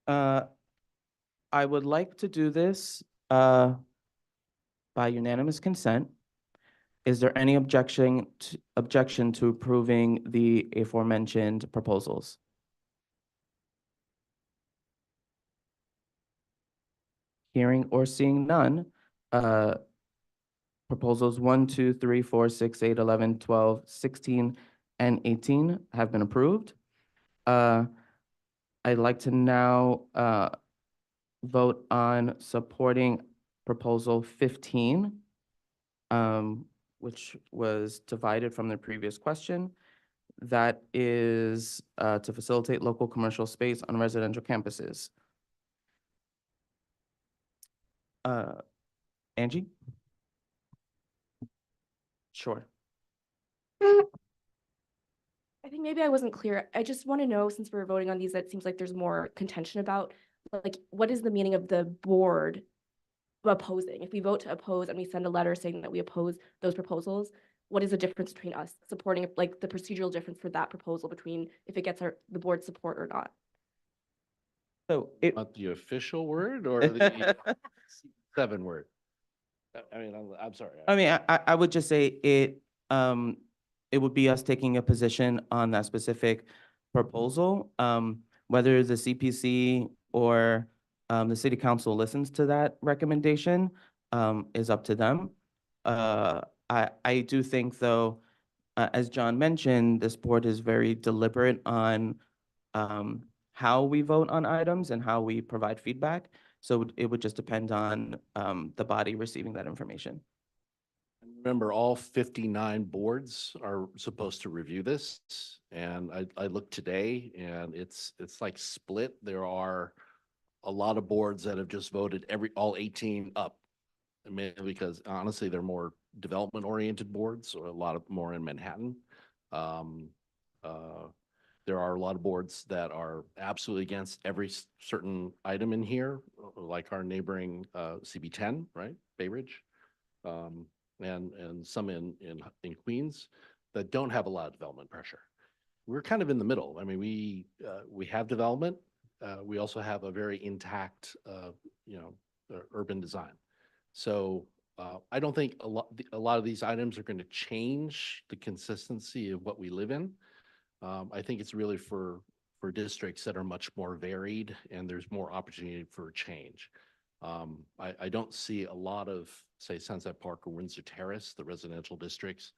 I would like to do this by unanimous consent. Is there any objection to approving the aforementioned proposals? Hearing or seeing none, proposals 1, 2, 3, 4, 6, 8, 11, 12, 16, and 18 have been approved. I'd like to now vote on supporting proposal 15, which was divided from the previous question. That is to facilitate local commercial space on residential campuses. Angie? Sure. I think maybe I wasn't clear. I just want to know, since we're voting on these, that seems like there's more contention about, like, what is the meaning of the board opposing? If we vote to oppose and we send a letter saying that we oppose those proposals, what is the difference between us supporting, like the procedural difference for that proposal between if it gets the board's support or not? So Not the official word or the 7 word? I mean, I'm sorry. I mean, I would just say it would be us taking a position on that specific proposal. Whether the CPC or the city council listens to that recommendation is up to them. I do think, though, as John mentioned, this board is very deliberate on how we vote on items and how we provide feedback. So it would just depend on the body receiving that information. Remember, all 59 boards are supposed to review this. And I looked today and it's like split. There are a lot of boards that have just voted all 18 up. I mean, because honestly, they're more development oriented boards, or a lot of more in Manhattan. There are a lot of boards that are absolutely against every certain item in here, like our neighboring CB10, right, Bay Ridge, and some in Queens that don't have a lot of development pressure. We're kind of in the middle. I mean, we have development. We also have a very intact, urban design. So I don't think a lot of these items are going to change the consistency of what we live in. I think it's really for districts that are much more varied and there's more opportunity for change. I don't see a lot of, say, Sunset Park or Windsor Terrace, the residential districts,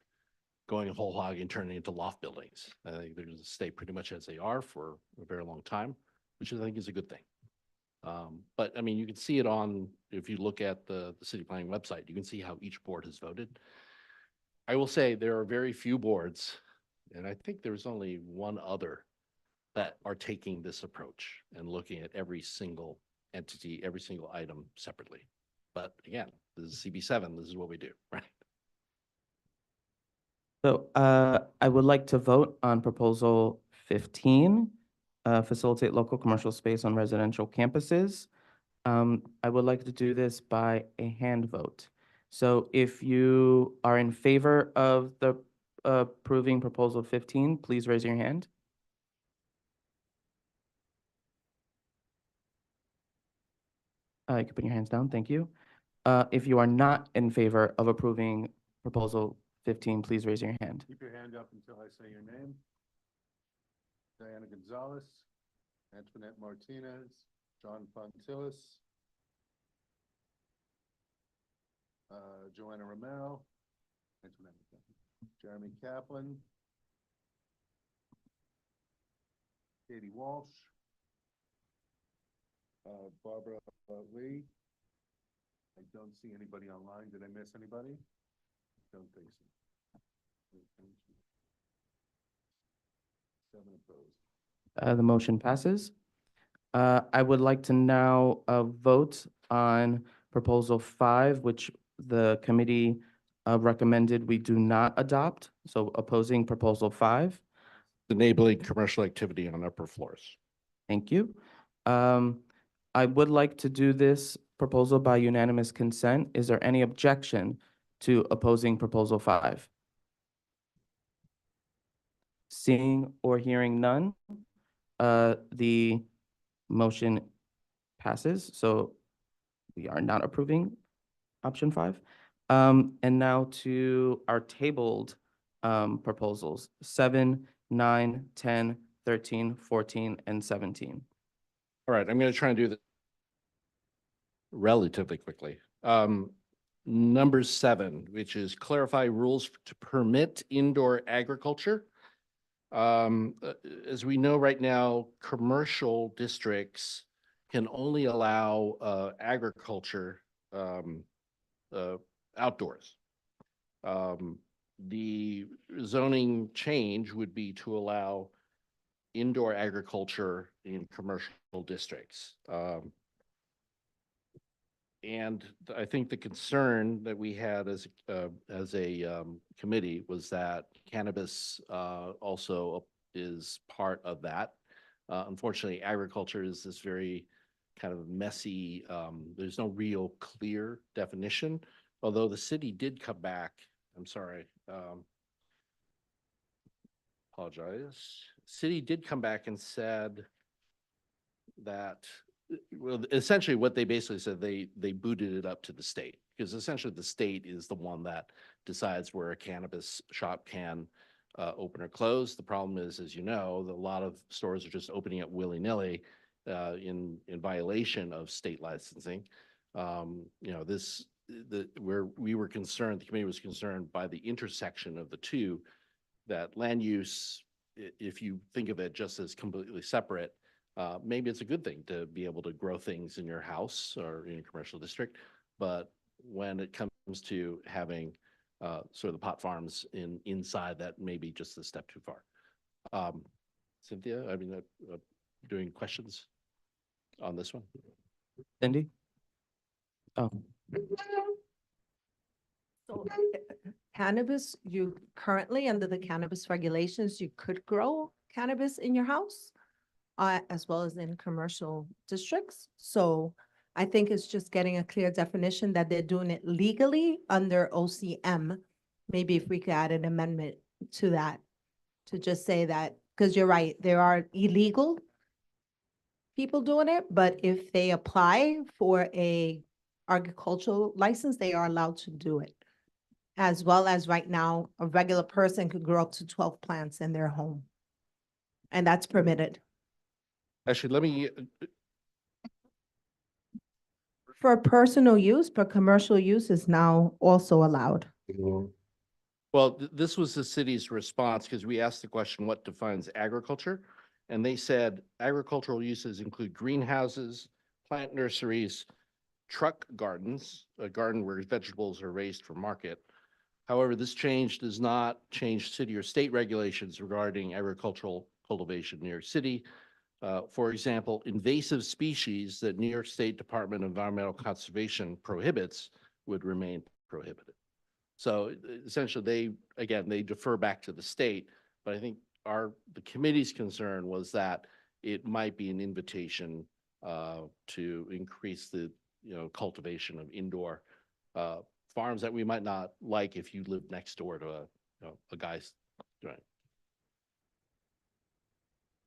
going whole hog and turning into loft buildings. I think they're going to stay pretty much as they are for a very long time, which I think is a good thing. But I mean, you can see it on, if you look at the city planning website, you can see how each board has voted. I will say there are very few boards, and I think there's only one other that are taking this approach and looking at every single entity, every single item separately. But again, this is CB7, this is what we do, right? So I would like to vote on proposal 15, facilitate local commercial space on residential campuses. I would like to do this by a hand vote. So if you are in favor of the approving proposal 15, please raise your hand. You can put your hands down, thank you. If you are not in favor of approving proposal 15, please raise your hand. Keep your hand up until I say your name. Diana Gonzalez, Antoinette Martinez, John Fontillis, Joanna Romero, Antoinette, Jeremy Kaplan, Katie Walsh, Barbara Lee. I don't see anybody online. Did I miss anybody? Don't think so. 7 opposed. The motion passes. I would like to now vote on proposal 5, which the committee recommended we do not adopt. So opposing proposal 5. Enabling commercial activity on upper floors. Thank you. I would like to do this proposal by unanimous consent. Is there any objection to opposing proposal 5? Seeing or hearing none, the motion passes. So we are not approving option 5. And now to our tabled proposals, 7, 9, 10, 13, 14, and 17. All right, I'm going to try and do this relatively quickly. Number 7, which is clarify rules to permit indoor agriculture. As we know right now, commercial districts can only allow agriculture outdoors. The zoning change would be to allow indoor agriculture in commercial districts. And I think the concern that we had as a committee was that cannabis also is part of that. Unfortunately, agriculture is this very kind of messy, there's no real clear definition, although the city did come back, I'm sorry, apologize. City did come back and said that, well, essentially what they basically said, they booted it up to the state, because essentially the state is the one that decides where a cannabis shop can open or close. The problem is, as you know, a lot of stores are just opening up willy-nilly in violation of state licensing. You know, where we were concerned, the committee was concerned by the intersection of the two, that land use, if you think of it just as completely separate, maybe it's a good thing to be able to grow things in your house or in a commercial district. But when it comes to having sort of the pot farms inside, that may be just a step too far. Cynthia, I mean, doing questions on this one? Cindy? Oh, So cannabis, you currently, under the cannabis regulations, you could grow cannabis in your house, as well as in commercial districts. So I think it's just getting a clear definition that they're doing it legally under OCM. Maybe if we could add an amendment to that, to just say that, because you're right, there are illegal people doing it, but if they apply for a agricultural license, they are allowed to do it. As well as right now, a regular person could grow up to 12 plants in their home. And that's permitted. Actually, let me, For personal use, but commercial use is now also allowed. well, this was the city's response because we asked the question, what defines agriculture? And they said agricultural uses include greenhouses, plant nurseries, truck gardens, a garden where vegetables are raised for market. However, this change does not change city or state regulations regarding agricultural cultivation in New York City. For example, invasive species that New York State Department of Environmental Conservation prohibits would remain prohibited. So essentially, they defer back to the state, but I think the committee's concern was that it might be an invitation to increase the, cultivation of indoor farms that we might not like if you live next door to a guy's doing.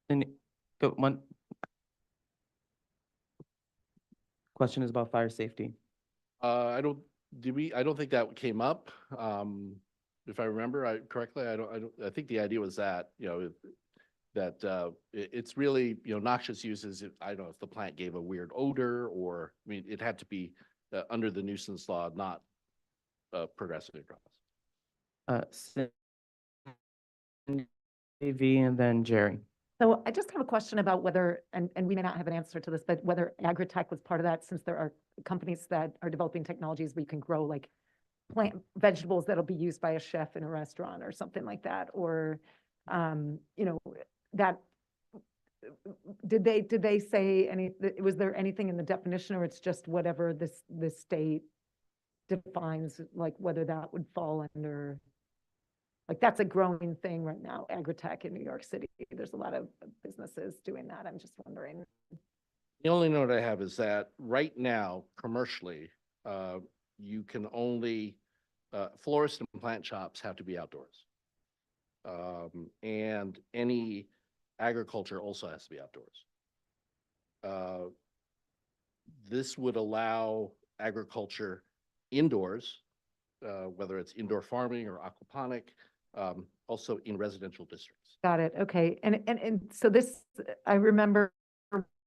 And go one. Question is about fire safety. I don't think that came up. If I remember correctly, I think the idea was that, it's really, noxious uses. I don't know if the plant gave a weird odor or, I mean, it had to be under the nuisance law, not progressive across. AV and then Jerry. So I just have a question about whether, and we may not have an answer to this, but whether agritech was part of that, since there are companies that are developing technologies where you can grow like plant vegetables that'll be used by a chef in a restaurant or something like that, or, that, did they say was there anything in the definition, or it's just whatever this state defines, like whether that would fall under? Like, that's a growing thing right now, agritech in New York City. There's a lot of businesses doing that. I'm just wondering. The only note I have is that right now, commercially, you can only, florists and plant shops have to be outdoors. And any agriculture also has to be outdoors. This would allow agriculture indoors, whether it's indoor farming or aquaponic, also in residential districts. Got it. Okay. And so this, I remember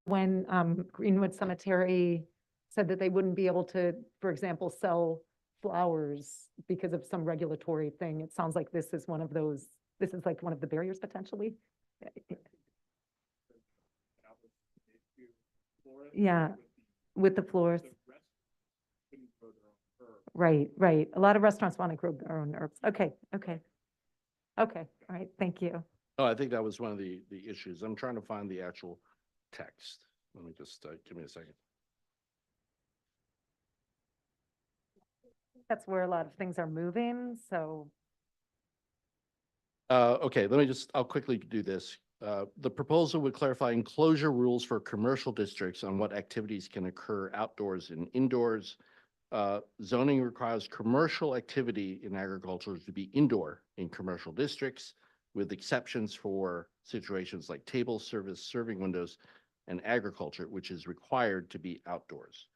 when Greenwood Cemetery said that they wouldn't be able to, for example, sell flowers because of some regulatory thing. It sounds like this is one of those, this is like one of the barriers potentially. Yeah, with the florists. Right, right. A lot of restaurants want to grow their own herbs. Okay, okay. Okay, all right, thank you. Oh, I think that was one of the issues. I'm trying to find the actual text. Let me just, give me a second. That's where a lot of things are moving, so. Okay, I'll quickly do this. The proposal would clarify enclosure rules for commercial districts on what activities can occur outdoors and indoors. Zoning requires commercial activity in agriculture to be indoor in commercial districts, with exceptions for situations like table service, serving windows, and agriculture, which is required to be outdoors.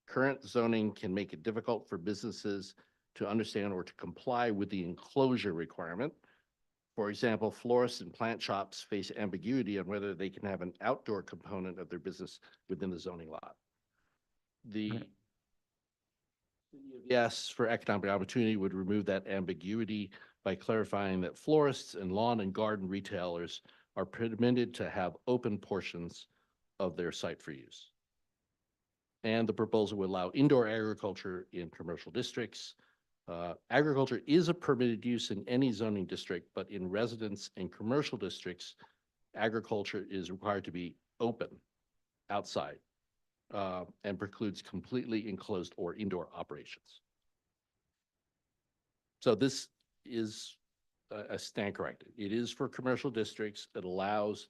Current zoning can make it difficult for businesses to understand or to comply with the enclosure requirement. For example, florists and plant shops face ambiguity on whether they can have an outdoor component of their business within the zoning lot. The yes for economic opportunity would remove that ambiguity by clarifying that florists and lawn and garden retailers are permitted to have open portions of their site for use. And the proposal would allow indoor agriculture in commercial districts. Agriculture is a permitted use in any zoning district, but in residence and commercial districts, agriculture is required to be open outside and precludes completely enclosed or indoor operations. So this is a stand corrected. It is for commercial districts. It allows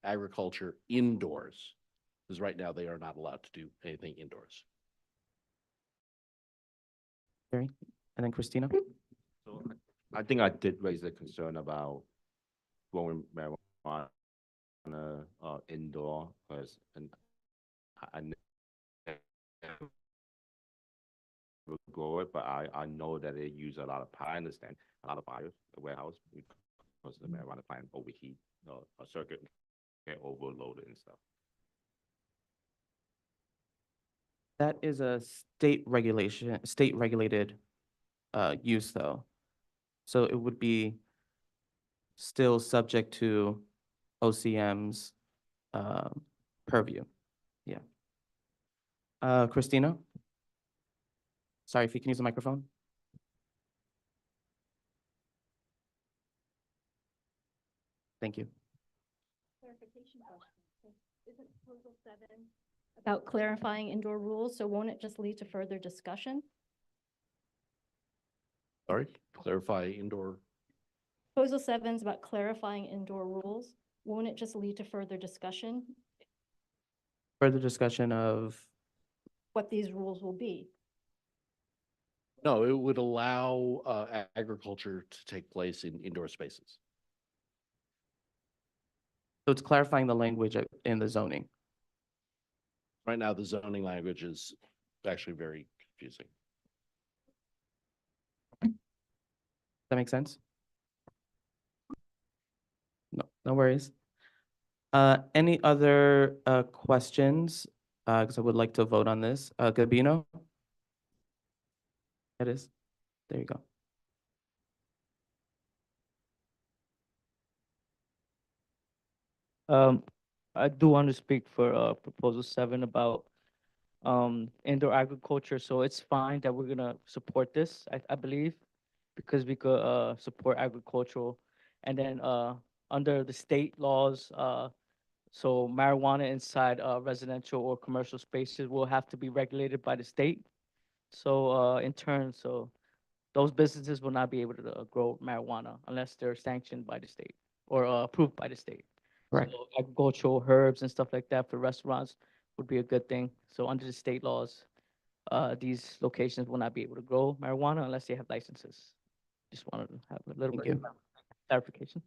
agriculture indoors, because right now they are not allowed to do anything indoors. Jerry, and then Christina. So I think I did raise a concern about growing marijuana indoor, because I will grow it, but I know that they use a lot of, I understand, a lot of fires, the warehouse, because the marijuana plant overheat, a circuit get overloaded and stuff. That is a state regulation, state regulated use though. So it would be still subject to OCM's purview. Yeah. Christina? Sorry, if you can use the microphone. Thank you. Clarification question. Isn't proposal 7 about clarifying indoor rules? So won't it just lead to further discussion? Sorry, clarify indoor. Proposal 7 is about clarifying indoor rules. Won't it just lead to further discussion, Further discussion of, what these rules will be? No, it would allow agriculture to take place in indoor spaces. so it's clarifying the language in the zoning. Right now, the zoning language is actually very confusing. That make sense? No, no worries. Any other questions? Because I would like to vote on this. Gabino? It is. There you go. I do want to speak for proposal 7 about indoor agriculture. So it's fine that we're gonna support this, I believe, because we could support agricultural. And then under the state laws, so marijuana inside residential or commercial spaces will have to be regulated by the state. So in turn, so those businesses will not be able to grow marijuana unless they're sanctioned by the state or approved by the state. Correct. So agricultural herbs and stuff like that for restaurants would be a good thing. So under the state laws, these locations will not be able to grow marijuana unless they have licenses. Just wanted to have a little Thank bit you. of clarification.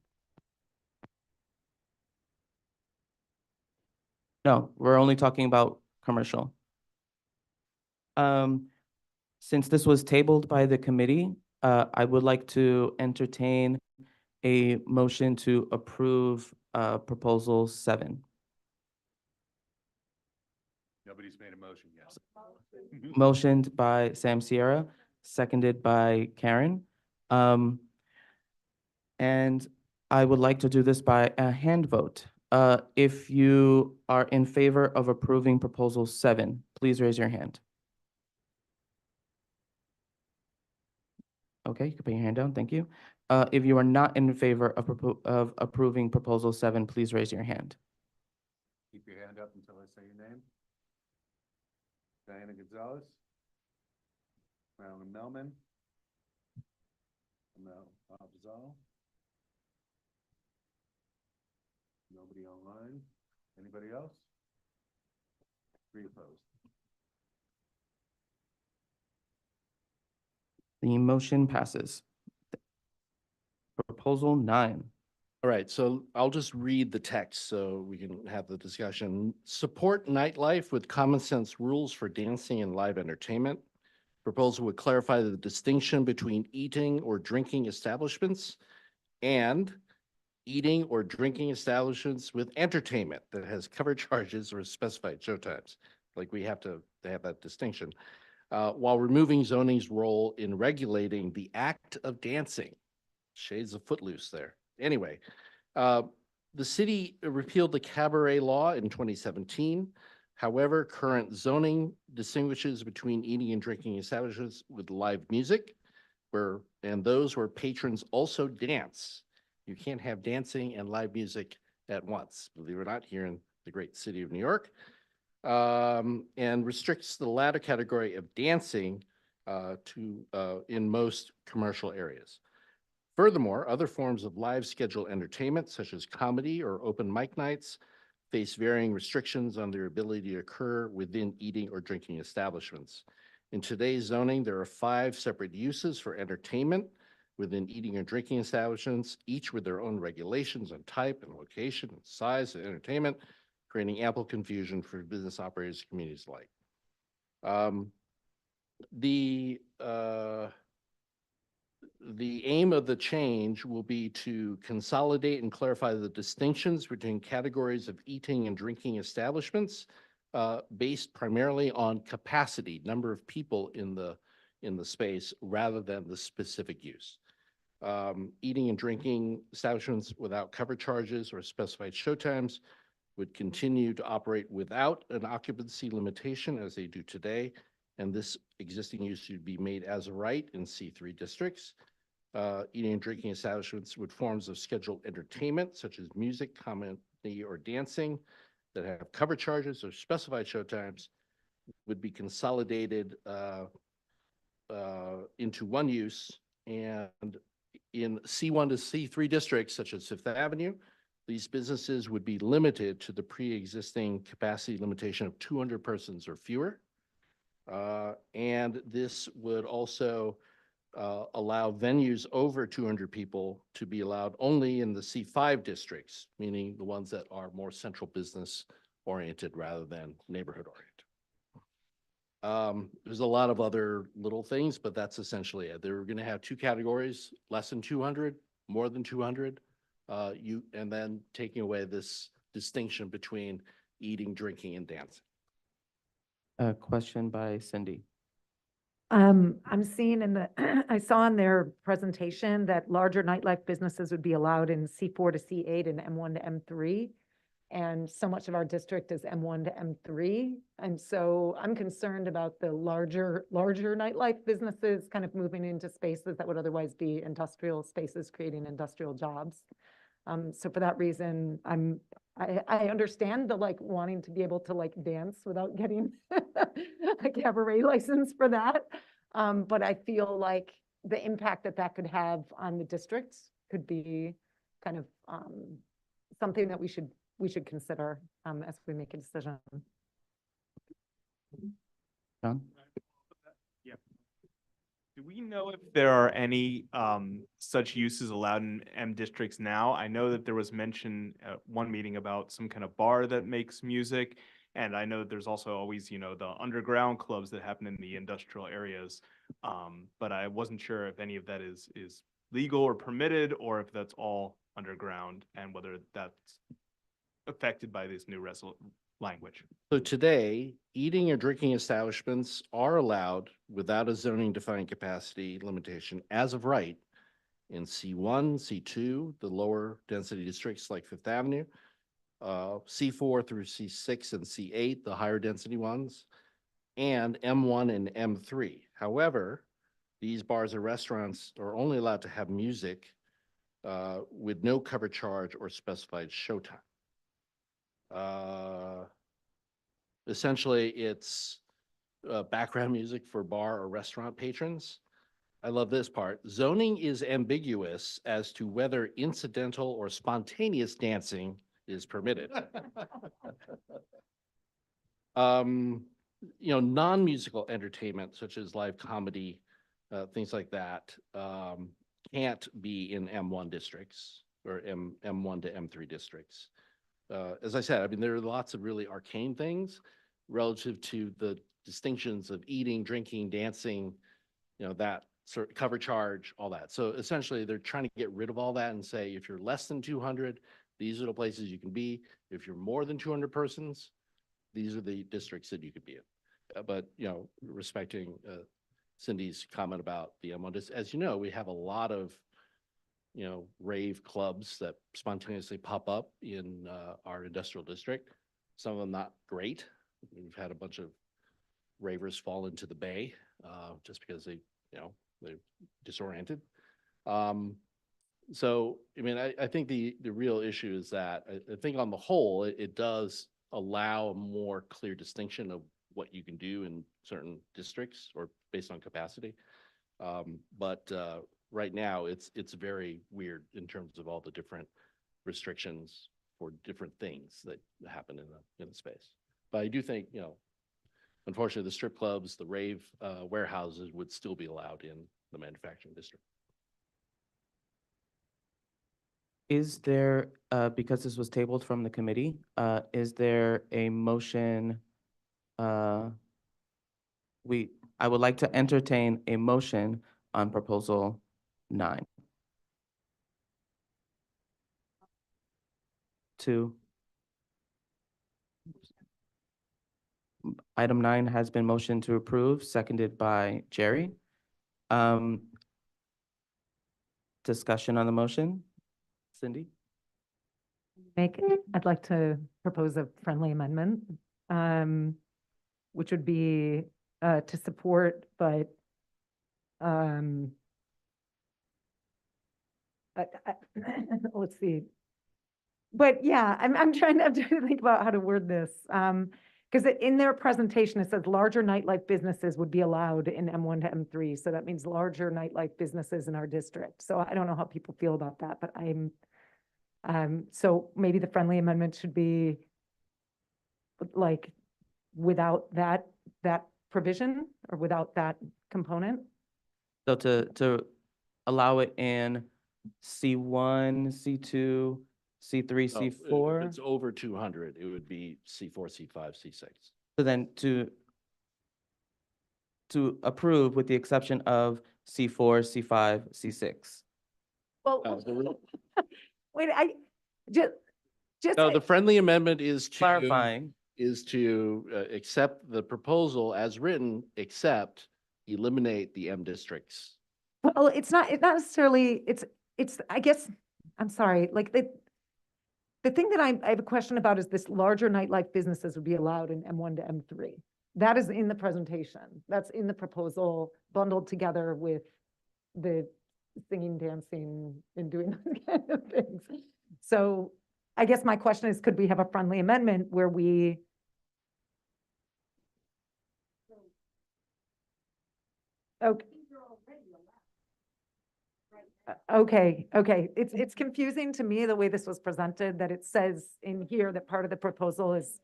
No, we're only talking about commercial. Since this was tabled by the committee, I would like to entertain a motion to approve proposal 7. Nobody's made a motion yet. Motioned by Sam Sierra, seconded by Karen. And I would like to do this by a hand vote. If you are in favor of approving proposal 7, please raise your hand. Okay, you can put your hand down, thank you. If you are not in favor of approving proposal 7, please raise your hand. Keep your hand up until I say your name. Diana Gonzalez. Marilyn Melman. Mel Abzal. Nobody online. Anybody else? 3 opposed. The motion passes. Proposal 9. All right, so I'll just read the text so we can have the discussion. Support nightlife with common sense rules for dancing and live entertainment. Proposal would clarify the distinction between eating or drinking establishments and eating or drinking establishments with entertainment that has covered charges or specified showtimes. Like we have to have that distinction. While removing zoning's role in regulating the act of dancing. Shades of Footloose there. Anyway, the city repealed the cabaret law in 2017. However, current zoning distinguishes between eating and drinking establishments with live music, and those where patrons also dance. You can't have dancing and live music at once, believe it or not, here in the great city of New York. And restricts the latter category of dancing in most commercial areas. Furthermore, other forms of live scheduled entertainment, such as comedy or open mic nights, face varying restrictions on their ability to occur within eating or drinking establishments. In today's zoning, there are 5 separate uses for entertainment within eating or drinking establishments, each with their own regulations on type and location and size of entertainment, creating ample confusion for business operators and communities alike. The aim of the change will be to consolidate and clarify the distinctions between categories of eating and drinking establishments based primarily on capacity, number of people in the space, rather than the specific use. Eating and drinking establishments without cover charges or specified showtimes would continue to operate without an occupancy limitation as they do today, and this existing use should be made as a right in C3 districts. Eating and drinking establishments with forms of scheduled entertainment such as music, comedy, or dancing that have cover charges or specified showtimes would be consolidated into one use. And in C1 to C3 districts such as Fifth Avenue, these businesses would be limited to the pre-existing capacity limitation of 200 persons or fewer. And this would also allow venues over 200 people to be allowed only in the C5 districts, meaning the ones that are more central business oriented rather than neighborhood oriented. There's a lot of other little things, but that's essentially it. They're going to have two categories: less than 200, more than 200. And then taking away this distinction between eating, drinking, and dancing. A question by Cindy. I'm seeing in the, I saw in their presentation that larger nightlife businesses would be allowed in C4 to C8 and M1 to M3. And so much of our district is M1 to M3. And so I'm concerned about the larger nightlife businesses kind of moving into spaces that would otherwise be industrial spaces, creating industrial jobs. So for that reason, I understand the wanting to be able to dance without getting a cabaret license for that. But I feel like the impact that could have on the district could be kind of something that we should consider as we make a decision. John? Yeah. Do we know if there are any such uses allowed in M districts now? I know that there was mention at one meeting about some kind of bar that makes music. And I know that there's also always, the underground clubs that happen in the industrial areas. But I wasn't sure if any of that is legal or permitted, or if that's all underground, and whether that's affected by this new language. So today, eating or drinking establishments are allowed without a zoning defined capacity limitation as of right in C1, C2, the lower density districts like Fifth Avenue, C4 through C6 and C8, the higher density ones, and M1 and M3. However, these bars or restaurants are only allowed to have music with no cover charge or specified showtime. Essentially, it's background music for bar or restaurant patrons. I love this part. Zoning is ambiguous as to whether incidental or spontaneous dancing is permitted. Non-musical entertainment such as live comedy, things like that, can't be in M1 districts or M1 to M3 districts. As I said, there are lots of really arcane things relative to the distinctions of eating, drinking, dancing, that sort of cover charge, all that. So essentially, they're trying to get rid of all that and say, if you're less than 200, these are the places you can be. If you're more than 200 persons, these are the districts that you could be in. But, respecting Cindy's comment about the M1, as you know, we have a lot of rave clubs that spontaneously pop up in our industrial district. Some of them not great. We've had a bunch of ravers fall into the bay just because they're disoriented. So, I think the real issue is that I think on the whole, it does allow a more clear distinction of what you can do in certain districts or based on capacity. But right now, it's very weird in terms of all the different restrictions for different things that happen in the space. But I do think, unfortunately, the strip clubs, the rave warehouses would still be allowed in the manufacturing district. Is there, because this was tabled from the committee, is there a motion? I would like to entertain a motion on proposal 9. 2. Item 9 has been motioned to approve, seconded by Jerry. Discussion on the motion? Cindy? I'd like to propose a friendly amendment, which would be to support, but let's see. But yeah, I'm trying to think about how to word this. Because in their presentation, it says larger nightlife businesses would be allowed in M1 to M3. So that means larger nightlife businesses in our district. So I don't know how people feel about that, but so maybe the friendly amendment should be like without that provision or without that component. So to allow it in C1, C2, C3, Oh, if C4? it's over 200, it would be C4, C5, C6. So then to approve with the exception of C4, C5, C6. Well, the re- wait, I just No, the friendly amendment is to. Clarifying. Is to accept the proposal as written, except eliminate the M districts. well, it's not necessarily, it's, I guess, I'm sorry, like the thing that I have a question about is this larger nightlife businesses would be allowed in M1 to M3. That is in the presentation. That's in the proposal bundled together with the singing, dancing, and doing those kind of things. So I guess my question is, could we have a friendly amendment where we okay. Okay. It's confusing to me the way this was presented, that it says in here that part of the proposal is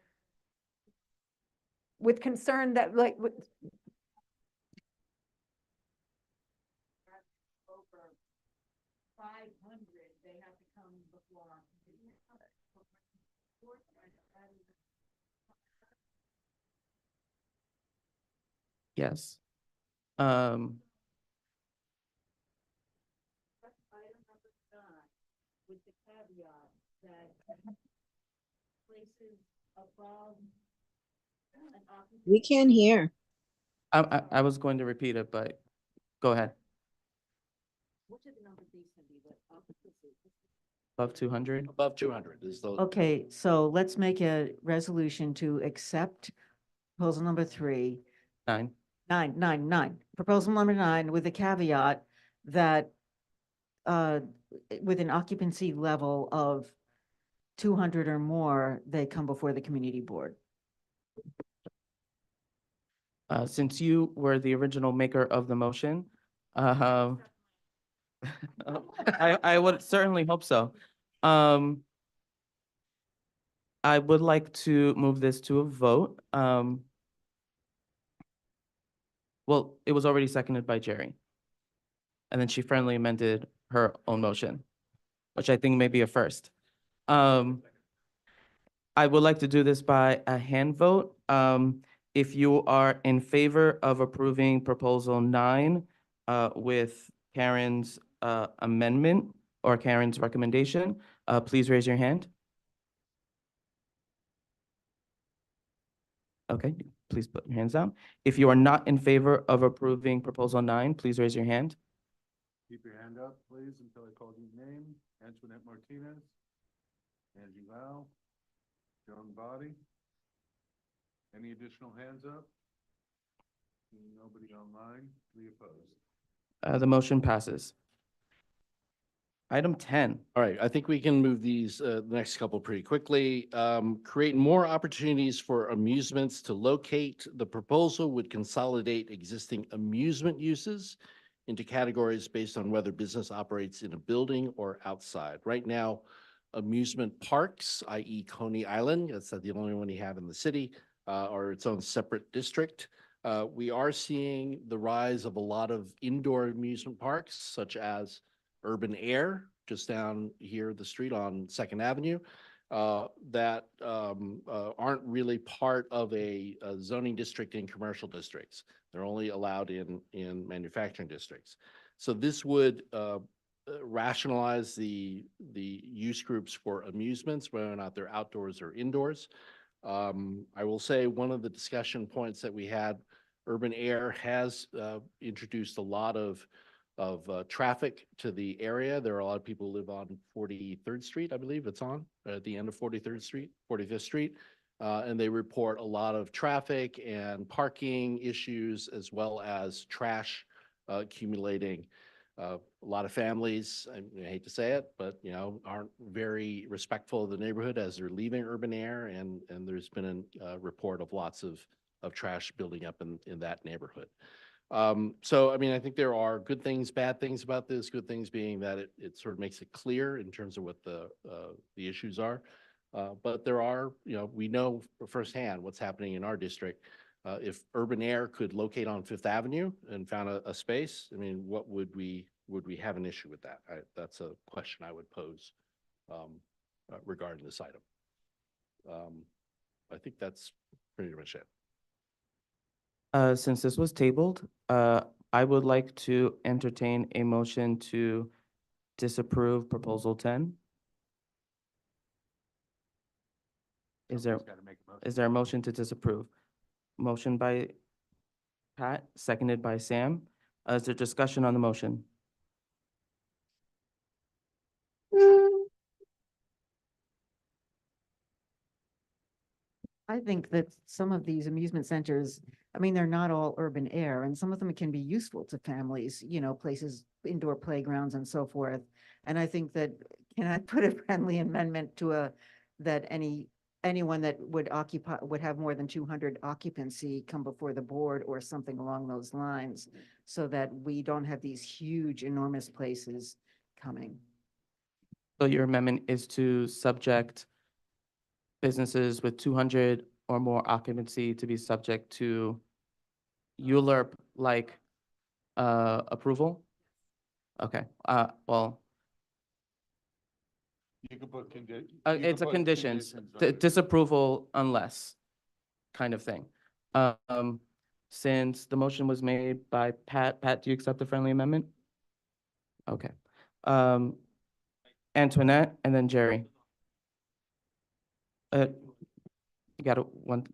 with concern that like. Over 500, they have to come before. Yes. With the caveat that places above an occupancy. We can't hear. I was going to repeat it, but go ahead. What should the number be, Cindy, that occupancy? Above 200? Above 200 is the. Okay, so let's make a resolution to accept proposal number 3, 9. 9. Proposal number 9 with the caveat that with an occupancy level of 200 or more, they come before the community board. Since you were the original maker of the motion, I would certainly hope so. I would like to move this to a vote. Well, it was already seconded by Jerry. And then she friendly amended her own motion, which I think may be a first. I would like to do this by a hand vote. If you are in favor of approving proposal 9 with Karen's amendment or Karen's recommendation, please raise your hand. Okay, please put your hands down. If you are not in favor of approving proposal 9, please raise your hand. Keep your hand up, please, until I call your name. Antoinette Martinez, Angie Lau, Joan Body. Any additional hands up? Nobody online, 3 opposed. The motion passes. Item 10. All right, I think we can move these, the next couple pretty quickly. Create more opportunities for amusements to locate. The proposal would consolidate existing amusement uses into categories based on whether business operates in a building or outside. Right now, amusement parks, i.e. Coney Island, that's the only one you have in the city, or its own separate district. We are seeing the rise of a lot of indoor amusement parks, such as Urban Air, just down here the street on Second Avenue. that aren't really part of a zoning district in commercial districts. They're only allowed in manufacturing districts. So this would rationalize the use groups for amusements, whether or not they're outdoors or indoors. I will say one of the discussion points that we had, Urban Air has introduced a lot of traffic to the area. There are a lot of people who live on 43rd Street, I believe it's on, at the end of 43rd Street, 45th Street. And they report a lot of traffic and parking issues as well as trash accumulating. A lot of families, I hate to say it, but aren't very respectful of the neighborhood as they're leaving Urban Air, and there's been a report of lots of trash building up in that neighborhood. So, I mean, I think there are good things, bad things about this. Good things being that it sort of makes it clear in terms of what the issues are. But there are, we know firsthand what's happening in our district. If Urban Air could locate on Fifth Avenue and found a space, I mean, would we have an issue with that? That's a question I would pose regarding this item. I think that's pretty much it. Since this was tabled, I would like to entertain a motion to disapprove proposal 10. Is there a motion to disapprove? Motion by Pat, seconded by Sam. Is there discussion on the motion? I think that some of these amusement centers, I mean, they're not all urban air, and some of them can be useful to families, places, indoor playgrounds and so forth. And I think that, can I put a friendly amendment to that anyone that would have more than 200 occupancy come before the board or something along those lines, so that we don't have these huge, enormous places coming. So your amendment is to subject businesses with 200 or more occupancy to be subject to ULURP-like approval? Okay, well, You could put it's a conditions, disapproval unless kind of thing. Since the motion was made by Pat, do you accept the friendly amendment? Okay. Antoinette and then Jerry. You got one.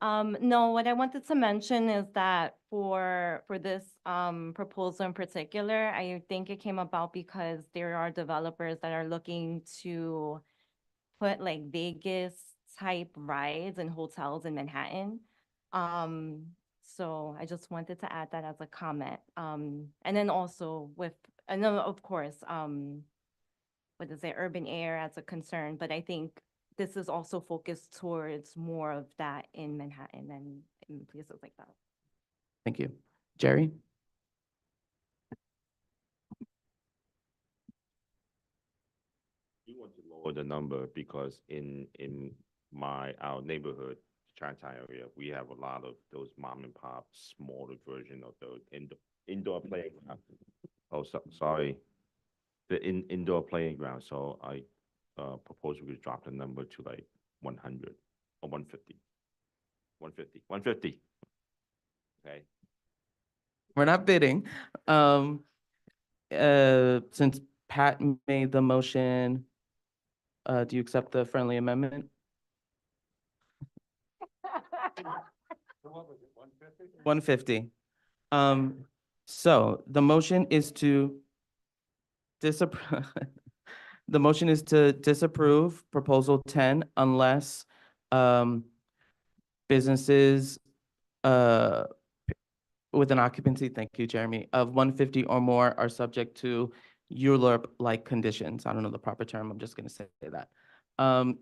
No, what I wanted to mention is that for this proposal in particular, I think it came about because there are developers that are looking to put like Vegas type rides and hotels in Manhattan. So I just wanted to add that as a comment. And then also and then of course, what is it, urban air as a concern, but I think this is also focused towards more of that in Manhattan and in places like that. Thank you. Jerry? We want to lower the number because in our neighborhood, Chinatown area, we have a lot of those mom and pop smaller version of those indoor playground. Oh, sorry. The indoor playground. So I propose we could drop the number to like 100 or 150. 150. Okay. We're not bidding. Since Pat made the motion, do you accept the friendly amendment? 150. So the motion is to disapprove. The motion is to disapprove proposal 10 unless businesses with an occupancy, thank you, Jeremy, of 150 or more are subject to ULURP-like conditions. I don't know the proper term, I'm just gonna say that.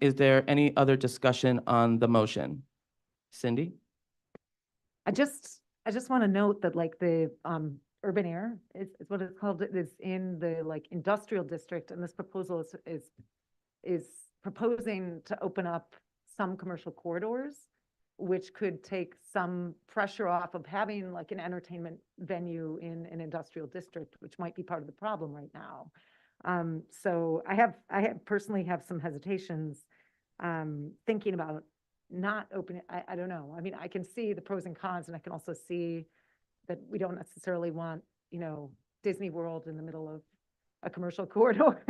Is there any other discussion on the motion? Cindy? I just want to note that like the urban air is what it's called. It is in the like industrial district, and this proposal is proposing to open up some commercial corridors. which could take some pressure off of having like an entertainment venue in an industrial district, which might be part of the problem right now. So I personally have some hesitations, thinking about not opening, I don't know. I mean, I can see the pros and cons, and I can also see that we don't necessarily want, you know, Disney World in the middle of a commercial corridor.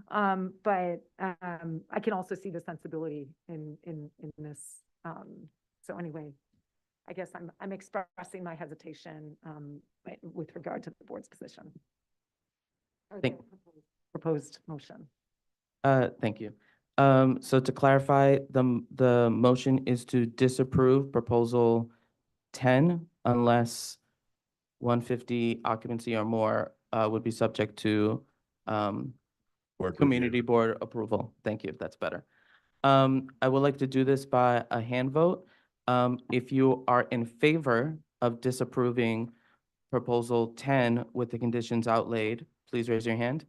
But I can also see the sensibility in this. So anyway, I guess I'm expressing my hesitation with regard to the board's position. Or the proposed motion. Thank you. So to clarify, the motion is to disapprove proposal 10 unless 150 occupancy or more would be subject to community board approval. Thank you, that's better. I would like to do this by a hand vote. If you are in favor of disapproving proposal 10 with the conditions outlaid, please raise your hand.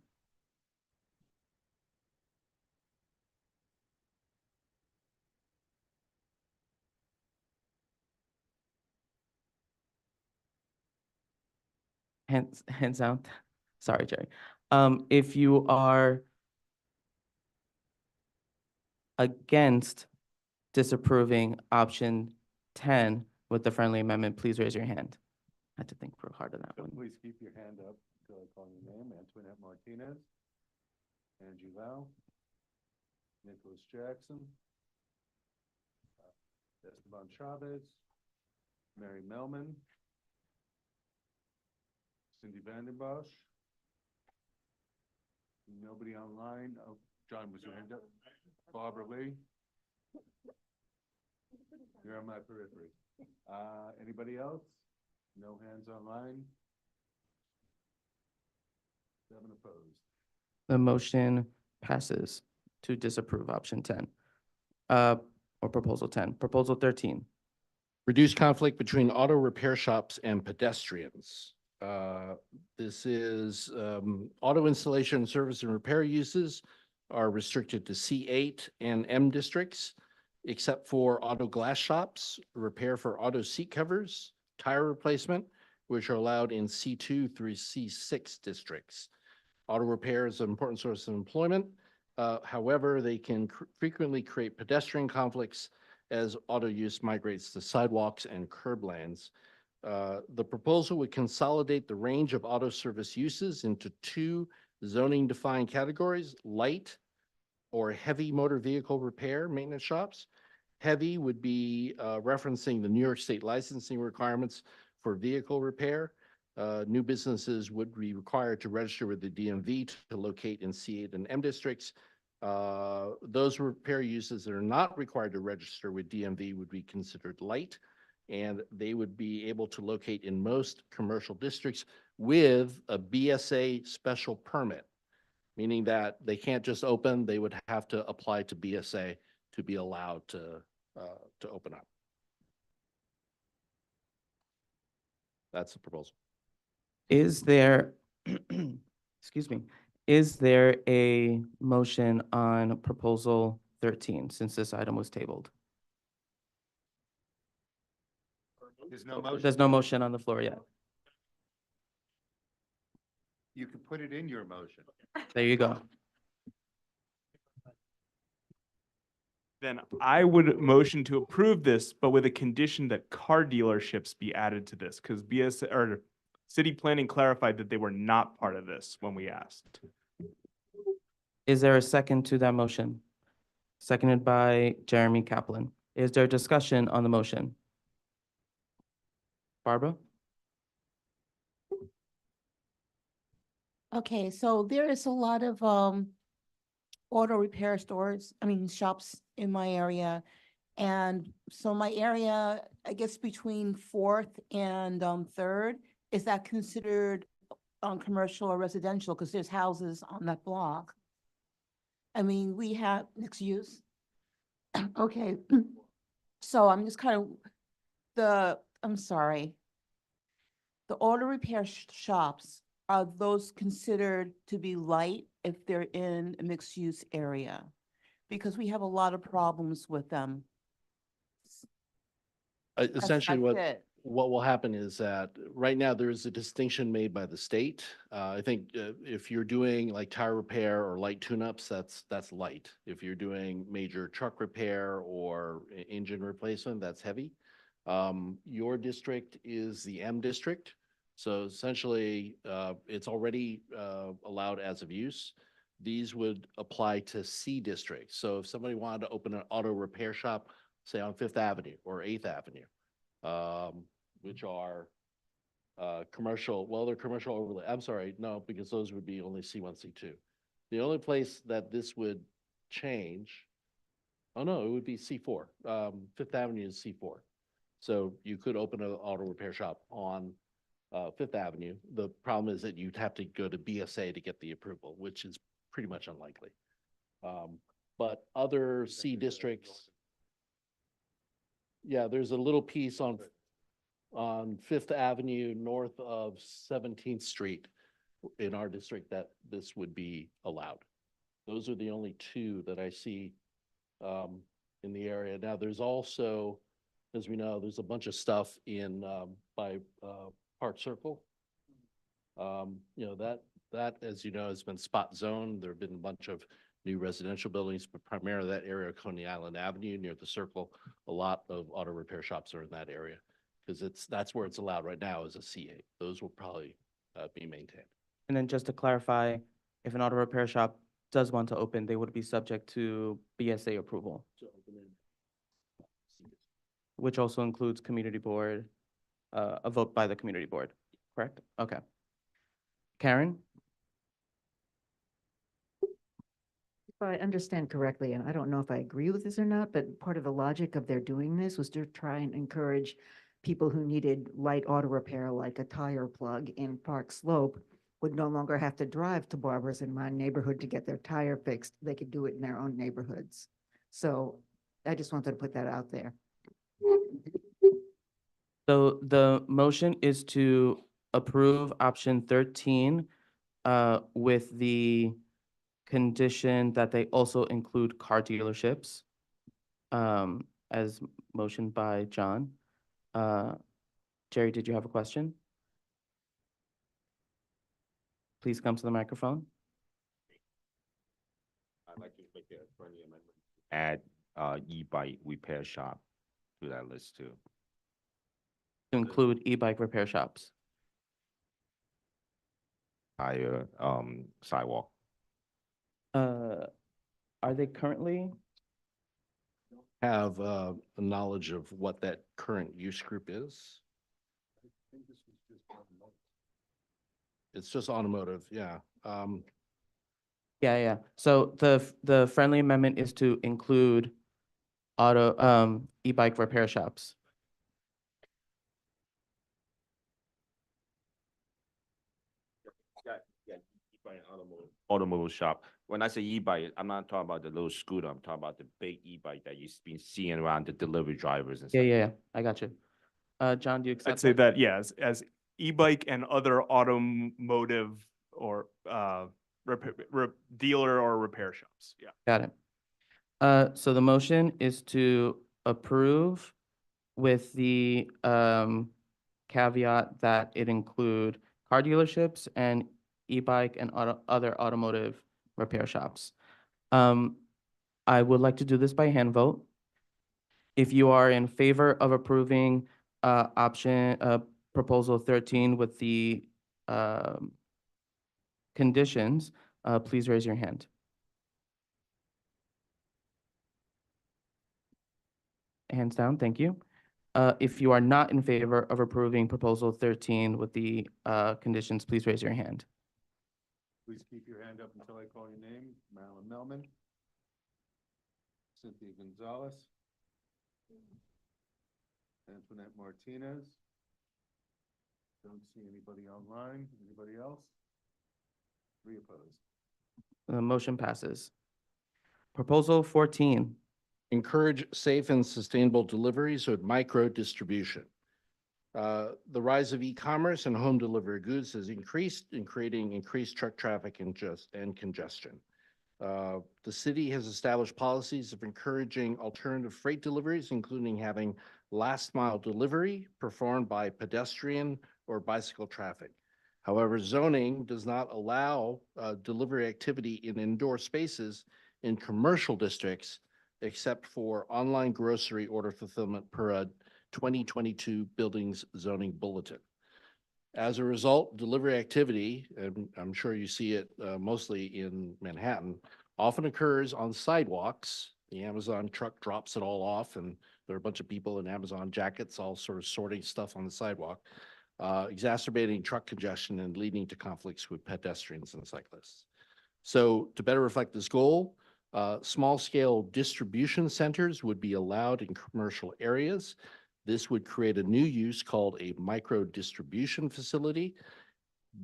Hands down. Sorry, Jerry. If you are against disapproving option 10 with the friendly amendment, please raise your hand. I had to think real hard on that one. Please keep your hand up until I call your name. Antoinette Martinez, Angie Lau, Nicholas Jackson, Esteban Chavez, Mary Melman, Cindy Vandenbosch. Nobody online. Oh, John, was your hand up? Barbara Lee. You're on my periphery. Anybody else? No hands online. 7 opposed. The motion passes to disapprove option 10. Or proposal 10. Proposal 13. Reduce conflict between auto repair shops and pedestrians. This is auto installation, service and repair uses are restricted to C8 and M districts, except for auto glass shops, repair for auto seat covers, tire replacement, which are allowed in C2 through C6 districts. Auto repair is an important source of employment. However, they can frequently create pedestrian conflicts as auto use migrates to sidewalks and curb lanes. The proposal would consolidate the range of auto service uses into 2 zoning defined categories: light or heavy motor vehicle repair maintenance shops. Heavy would be referencing the New York State licensing requirements for vehicle repair. New businesses would be required to register with the DMV to locate in C8 and M districts. Those repair uses that are not required to register with DMV would be considered light, and they would be able to locate in most commercial districts with a BSA special permit, meaning that they can't just open, they would have to apply to BSA to be allowed to open up. That's the proposal. Is there, excuse me, is there a motion on proposal 13 since this item was tabled? There's no motion. There's no motion on the floor yet. You can put it in your motion. There you go. Then I would motion to approve this, but with a condition that car dealerships be added to this, because city planning clarified that they were not part of this when we asked. Is there a second to that motion? Seconded by Jeremy Kaplan. Is there discussion on the motion? Barbara? Okay, so there is a lot of auto repair stores, shops in my area. And so my area, I guess between 4th and 3rd, is that considered commercial or residential? Because there's houses on that block. We have mixed use. Okay, so I'm just kind of, I'm sorry. The auto repair shops, are those considered to be light if they're in a mixed use area? Because we have a lot of problems with them. Essentially, what, it. what will happen is that right now there is a distinction made by the state. I think if you're doing like tire repair or light tune-ups, that's light. If you're doing major truck repair or engine replacement, that's heavy. Your district is the M district. So essentially, it's already allowed as of use. These would apply to C districts. So if somebody wanted to open an auto repair shop, say on Fifth Avenue or Eighth Avenue, which are commercial, well, they're commercial overlay. I'm sorry, no, because those would be only C1, C2. The only place that this would change, oh no, it would be C4. Fifth Avenue is C4. So you could open an auto repair shop on Fifth Avenue. The problem is that you'd have to go to BSA to get the approval, which is pretty much unlikely. But other C districts, yeah, there's a little piece on Fifth Avenue north of 17th Street in our district that this would be allowed. Those are the only two that I see in the area. Now, there's also, as we know, there's a bunch of stuff in by Park Circle. You know, that, as you know, has been spot zone. There have been a bunch of new residential buildings, but primarily that area of Coney Island Avenue near the Circle. A lot of auto repair shops are in that area because that's where it's allowed right now as a C8. Those will probably be maintained. And then just to clarify, if an auto repair shop does want to open, they would be subject to BSA approval, which also includes community board, a vote by the community board, correct? Okay. Karen? If I understand correctly, and I don't know if I agree with this or not, but part of the logic of their doing this was to try and encourage people who needed light auto repair, like a tire plug in Park Slope, would no longer have to drive to Barbara's in my neighborhood to get their tire fixed. They could do it in their own neighborhoods. So I just wanted to put that out there. So the motion is to approve option 13 with the condition that they also include car dealerships, as motioned by John. Jerry, did you have a question? Please come to the microphone. I'd like to make a friendly amendment. Add e-bike repair shop to that list too. To include e-bike repair shops. Higher sidewalk. Are they currently? Have a knowledge of what that current use group is? It's just automotive, yeah. Yeah. So the friendly amendment is to include auto, e-bike repair shops. Yeah, e-bike automobile shop. When I say e-bike, I'm not talking about the little scooter. I'm talking about the big e-bike that you've been seeing around the delivery drivers and stuff. Yeah. I got you. John, do you accept? I'd say that, yeah, as e-bike and other automotive or dealer or repair shops, yeah. Got it. So the motion is to approve with the caveat that it include car dealerships and e-bike and other automotive repair shops. I would like to do this by hand vote. If you are in favor of approving proposal 13 with the conditions, please raise your hand. Hands down, thank you. If you are not in favor of approving proposal 13 with the conditions, please raise your hand. Please keep your hand up until I call your name. Marilyn Melman. Cynthia Gonzalez. Antoinette Martinez. Don't see anybody online. Anybody else? 3 opposed. The motion passes. Proposal 14. Encourage safe and sustainable deliveries with micro distribution. The rise of e-commerce and home delivery goods has increased in creating increased truck traffic and congestion. The city has established policies of encouraging alternative freight deliveries, including having last mile delivery performed by pedestrian or bicycle traffic. However, zoning does not allow delivery activity in indoor spaces in commercial districts except for online grocery order fulfillment per a 2022 Buildings Zoning Bulletin. As a result, delivery activity, and I'm sure you see it mostly in Manhattan, often occurs on sidewalks. The Amazon truck drops it all off, and there are a bunch of people in Amazon jackets all sort of sorting stuff on the sidewalk, exacerbating truck congestion and leading to conflicts with pedestrians and cyclists. So to better reflect this goal, small-scale distribution centers would be allowed in commercial areas. This would create a new use called a micro distribution facility.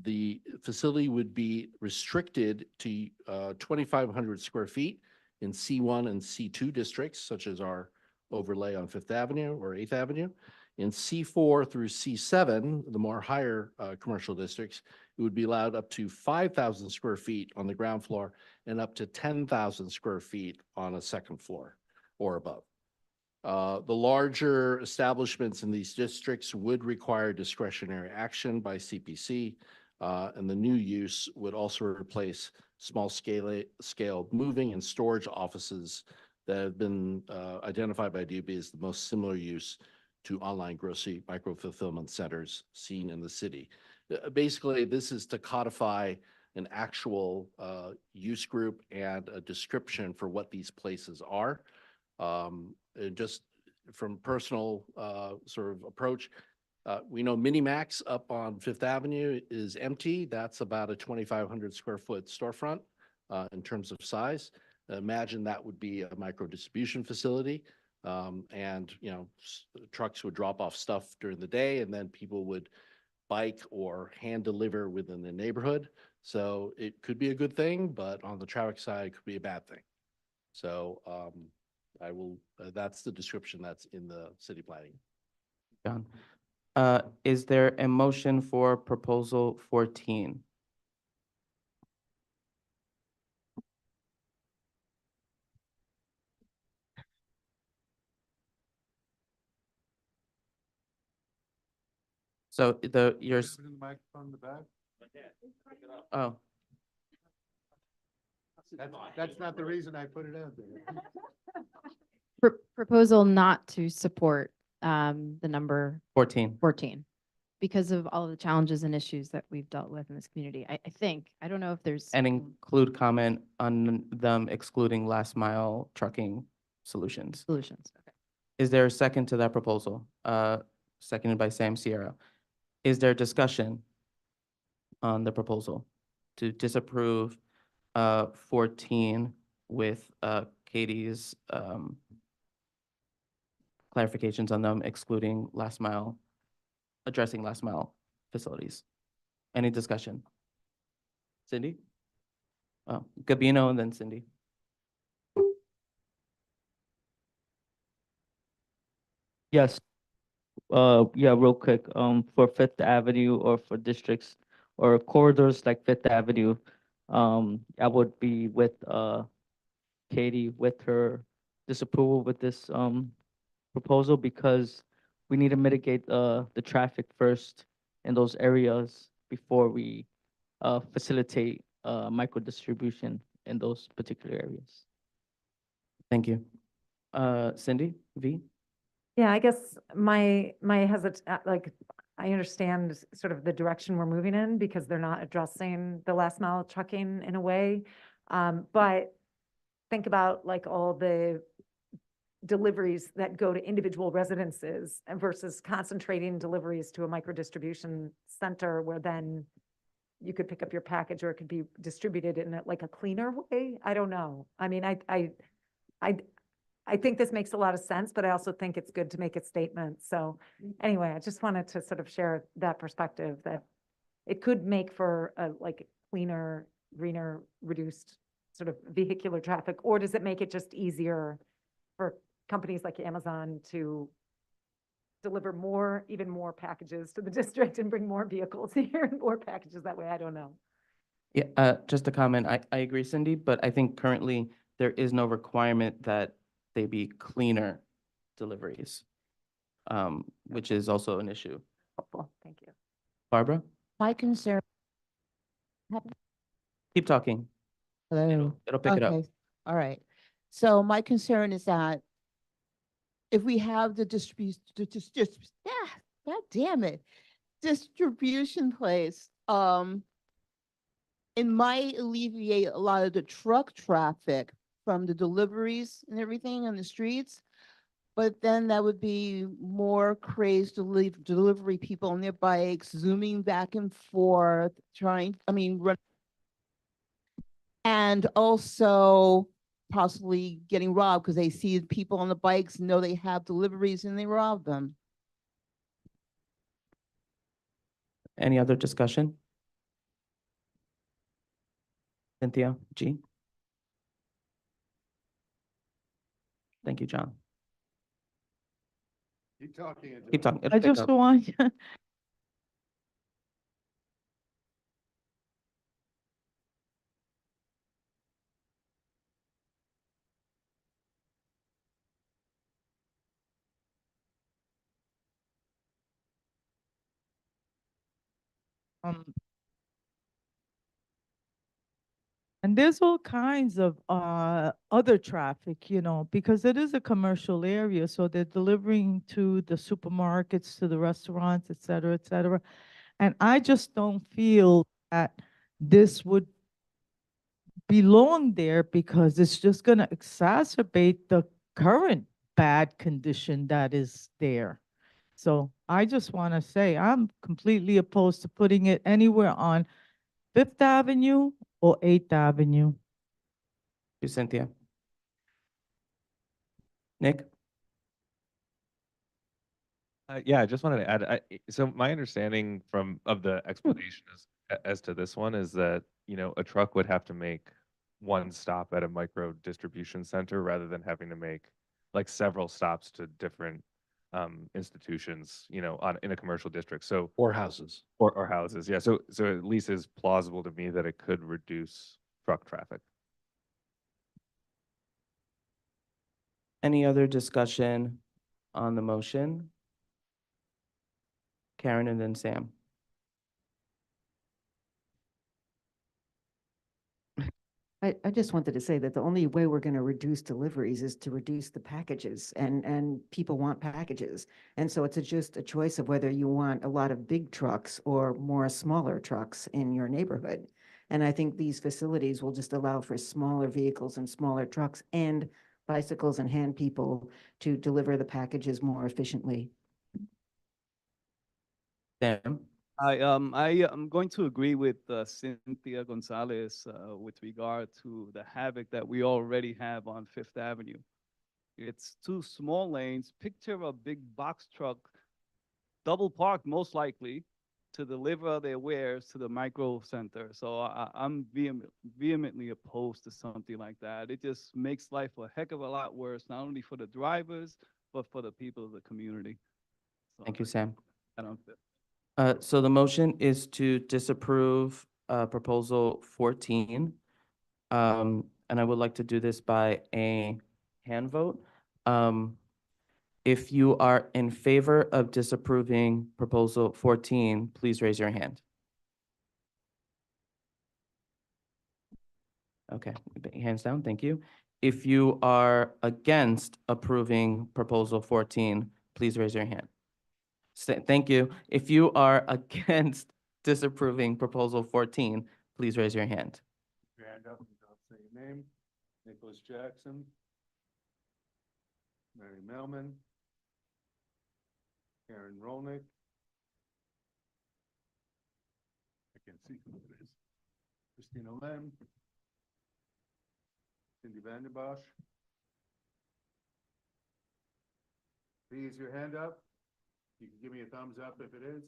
The facility would be restricted to 2,500 square feet in C1 and C2 districts, such as our overlay on Fifth Avenue or Eighth Avenue. In C4 through C7, the more higher commercial districts, it would be allowed up to 5,000 square feet on the ground floor and up to 10,000 square feet on a second floor or above. The larger establishments in these districts would require discretionary action by CPC, and the new use would also replace small scale moving and storage offices that have been identified by DOB as the most similar use to online grocery micro-fulfillment centers seen in the city. Basically, this is to codify an actual use group and a description for what these places are. And just from personal sort of approach, we know Minimax up on Fifth Avenue is empty. That's about a 2,500 square foot storefront in terms of size. Imagine that would be a micro distribution facility. And, you know, trucks would drop off stuff during the day and then people would bike or hand deliver within the neighborhood. So it could be a good thing, but on the traffic side, it could be a bad thing. So I will, that's the description that's in the city planning. John, is there a motion for proposal 14? So yours, Microphone in the back? oh, That's not the reason I put it out there. Proposal not to support the number 14. 14 because of all of the challenges and issues that we've dealt with in this community. I think, I don't know if there's. And include comment on them excluding last mile trucking solutions. Solutions. Okay. Is there a second to that proposal? Seconded by Sam Sierra. Is there discussion on the proposal to disapprove 14 with Katie's clarifications on them excluding last mile, addressing last mile facilities? Any discussion? Cindy? Oh, Gabino and then Cindy. Yes. Yeah, real quick, for Fifth Avenue or for districts or corridors like Fifth Avenue, I would be with, Katie with her disapproval with this, proposal because we need to mitigate, the traffic first in those areas before we, facilitate, micro distribution in those particular areas. Thank you. Cindy, V? Yeah, I guess my like, I understand sort of the direction we're moving in because they're not addressing the last mile trucking in a way. But think about like all the deliveries that go to individual residences versus concentrating deliveries to a micro distribution center where then you could pick up your package or it could be distributed in like a cleaner way. I don't know. I mean, I think this makes a lot of sense, but I also think it's good to make a statement. So anyway, I just wanted to sort of share that perspective that it could make for a like cleaner, greener, reduced sort of vehicular traffic, or does it make it just easier for companies like Amazon to deliver more, even more packages to the district and bring more vehicles here and more packages that way? I don't know. Yeah, just a comment. I agree, Cindy, but I think currently there is no requirement that they be cleaner deliveries. which is also an issue. Helpful, thank you. Barbara, My concern. keep talking. Hello. It'll pick it up. Okay, all right. So my concern is that if we have the distribution, God damn it, distribution place, it might alleviate a lot of the truck traffic from the deliveries and everything on the streets. But then that would be more crazed delivery people on their bikes, zooming back and forth, run. And also possibly getting robbed because they see people on the bikes, know they have deliveries and they rob them. Any other discussion? Cynthia, G? Thank you, John. Keep talking. Angela. Keep talking. It'll I pick just up. want, um, and there's all kinds of other traffic, you know, because it is a commercial area, so they're delivering to the supermarkets, to the restaurants, et cetera, et cetera. And I just don't feel that this would belong there because it's just gonna exacerbate the current bad condition that is there. So I just want to say, I'm completely opposed to putting it anywhere on Fifth Avenue or Eighth Avenue. You, Cynthia. Nick? Yeah, I just wanted to add, so my understanding of the explanation as to this one is that, you know, a truck would have to make one stop at a micro distribution center rather than having to make like several stops to different institutions, you know, in a commercial district. So Or houses. or houses, yeah. So at least it's plausible to me that it could reduce truck traffic. Any other discussion on the motion? Karen and then Sam. I just wanted to say that the only way we're going to reduce deliveries is to reduce the packages, and people want packages. And so it's just a choice of whether you want a lot of big trucks or more smaller trucks in your neighborhood. And I think these facilities will just allow for smaller vehicles and smaller trucks and bicycles and hand people to deliver the packages more efficiently. Sam? I am going to agree with Cynthia Gonzalez with regard to the havoc that we already have on Fifth Avenue. It's two small lanes. Picture a big box truck, double parked most likely, to deliver their wares to the micro center. So I'm vehemently opposed to something like that. It just makes life a heck of a lot worse, not only for the drivers, but for the people of the community. So Thank you, Sam. I don't feel. So the motion is to disapprove proposal 14. And I would like to do this by a hand vote. If you are in favor of disapproving proposal 14, please raise your hand. Okay, hands down, thank you. If you are against approving proposal 14, please raise your hand. Thank you. If you are against disapproving proposal 14, please raise your hand. Your hand up and don't say your name. Nicholas Jackson. Mary Melman. Karen Rolnick. I can't see who it is. Christina Lem. Cindy Vanderbosch. Please, your hand up. You can give me a thumbs up if it is.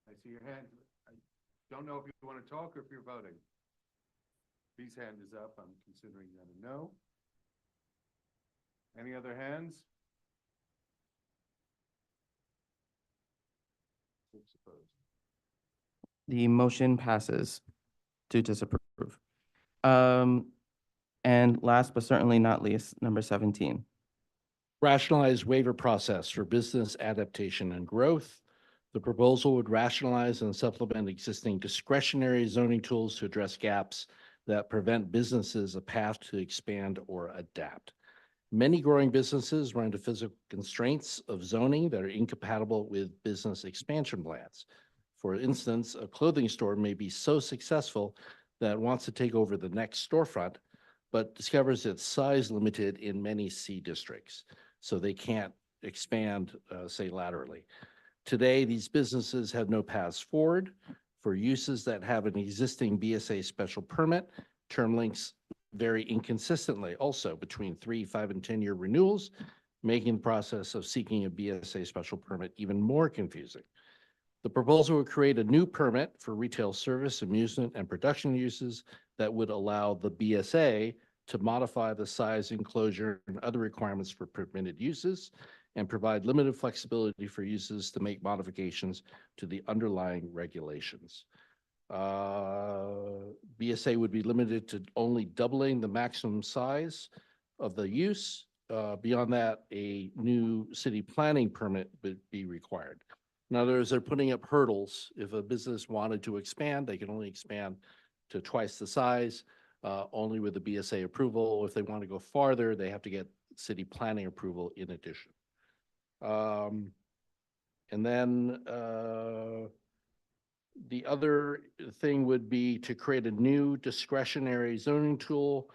I see your hand. I don't know if you want to talk or if you're voting. B's hand is up. I'm considering that a no. Any other hands? Six opposed. The motion passes to disapprove. And last but certainly not least, number 17. Rationalized waiver process for business adaptation and growth. The proposal would rationalize and supplement existing discretionary zoning tools to address gaps that prevent businesses a path to expand or adapt. Many growing businesses run into physical constraints of zoning that are incompatible with business expansion plans. For instance, a clothing store may be so successful that it wants to take over the next storefront, but discovers its size limited in many C districts, so they can't expand, say, laterally. Today, these businesses have no paths forward. For uses that have an existing BSA special permit, term lengths vary inconsistently also between 3, 5, and 10-year renewals, making the process of seeking a BSA special permit even more confusing. The proposal would create a new permit for retail service, amusement, and production uses that would allow the BSA to modify the size, enclosure, and other requirements for permitted uses, and provide limited flexibility for uses to make modifications to the underlying regulations. BSA would be limited to only doubling the maximum size of the use. Beyond that, a new city planning permit would be required. In other words, they're putting up hurdles. If a business wanted to expand, they can only expand to twice the size, only with the BSA approval. If they want to go farther, they have to get city planning approval in addition. And then the other thing would be to create a new discretionary zoning tool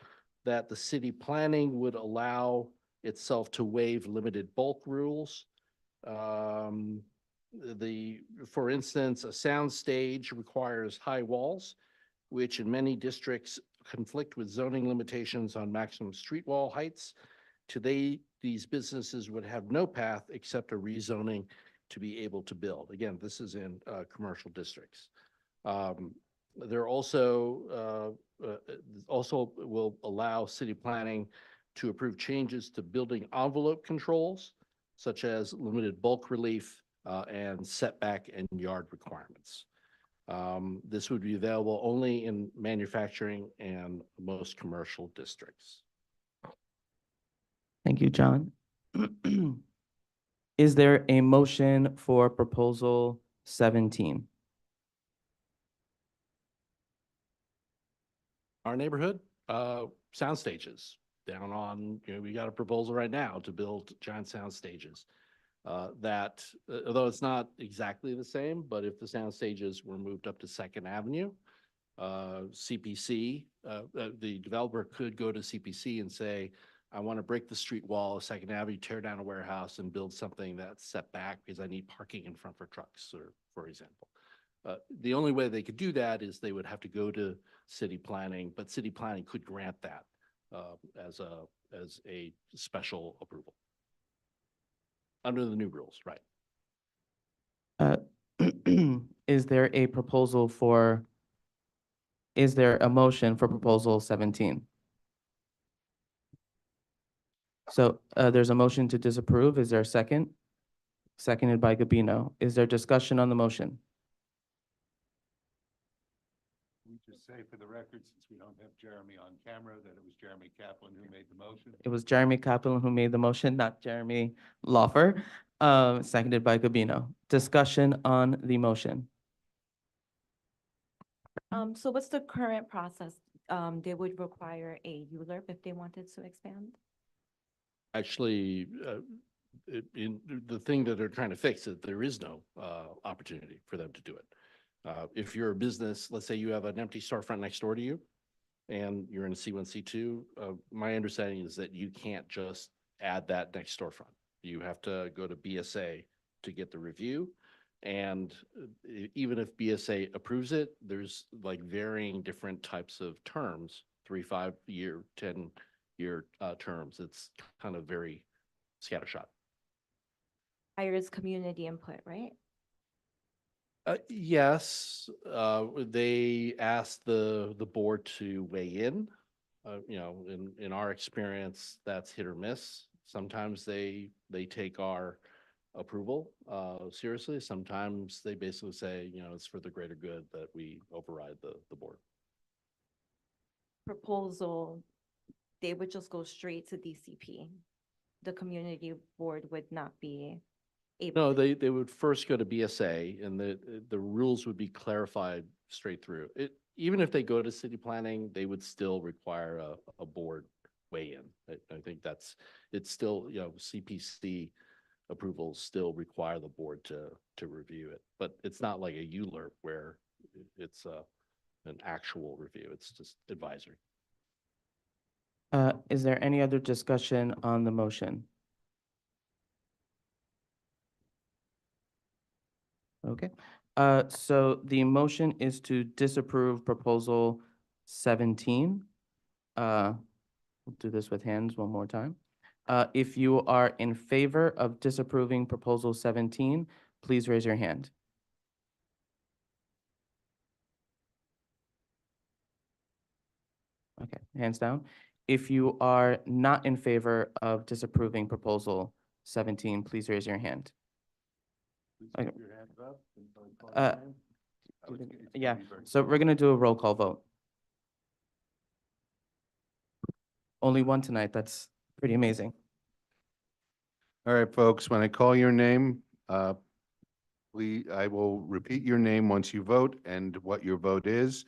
that the city planning would allow itself to waive limited bulk rules. For instance, a sound stage requires high walls, which in many districts conflict with zoning limitations on maximum street wall heights. Today, these businesses would have no path except a rezoning to be able to build. Again, this is in commercial districts. There also will allow city planning to approve changes to building envelope controls, such as limited bulk relief and setback and yard requirements. This would be available only in manufacturing and most commercial districts. Thank you, John. Is there a motion for proposal 17? Our neighborhood, sound stages down on, we got a proposal right now to build giant sound stages. That, although it's not exactly the same, but if the sound stages were moved up to Second Avenue, CPC, the developer could go to CPC and say, I want to break the street wall of Second Avenue, tear down a warehouse and build something that's set back because I need parking in front for trucks, or for example. The only way they could do that is they would have to go to city planning, but city planning could grant that as a special approval under the new rules, right? Is there a motion for proposal 17? So there's a motion to disapprove. Is there a second? Seconded by Gabino. Is there discussion on the motion? We just say for the record, since we don't have Jeremy on camera, that it was Jeremy Kaplan who made the motion. It was Jeremy Kaplan who made the motion, not Jeremy Lawfer, seconded by Gabino. Discussion on the motion. So what's the current process? They would require a ULURP if they wanted to expand? Actually, in the thing that they're trying to fix is there is no opportunity for them to do it. If you're a business, let's say you have an empty storefront next door to you and you're in a C1, C2, my understanding is that you can't just add that next storefront. You have to go to BSA to get the review. And even if BSA approves it, there's like varying different types of terms, 3, 5 year, 10-year terms. It's kind of very scattershot. Hires community input, right? Yes, they asked the board to weigh in. In our experience, that's hit or miss. Sometimes they take our approval seriously. Sometimes they basically say, it's for the greater good that we override the board. Proposal, they would just go straight to DCP. the community board would not be able No, to. they would first go to BSA and the rules would be clarified straight through. Even if they go to city planning, they would still require a board weigh-in. I think it's still, CPC approvals still require the board to review it. But it's not like a ULURP where it's an actual review. It's just advisory. Is there any other discussion on the motion? Okay, so the motion is to disapprove proposal 17. We'll do this with hands one more time. If you are in favor of disapproving proposal 17, please raise your hand. Okay, hands down. If you are not in favor of disapproving proposal 17, please raise your hand. Okay. Yeah, so we're gonna do a roll call vote. Only one tonight, that's pretty amazing. All right, folks, when I call your name, I will repeat your name once you vote and what your vote is.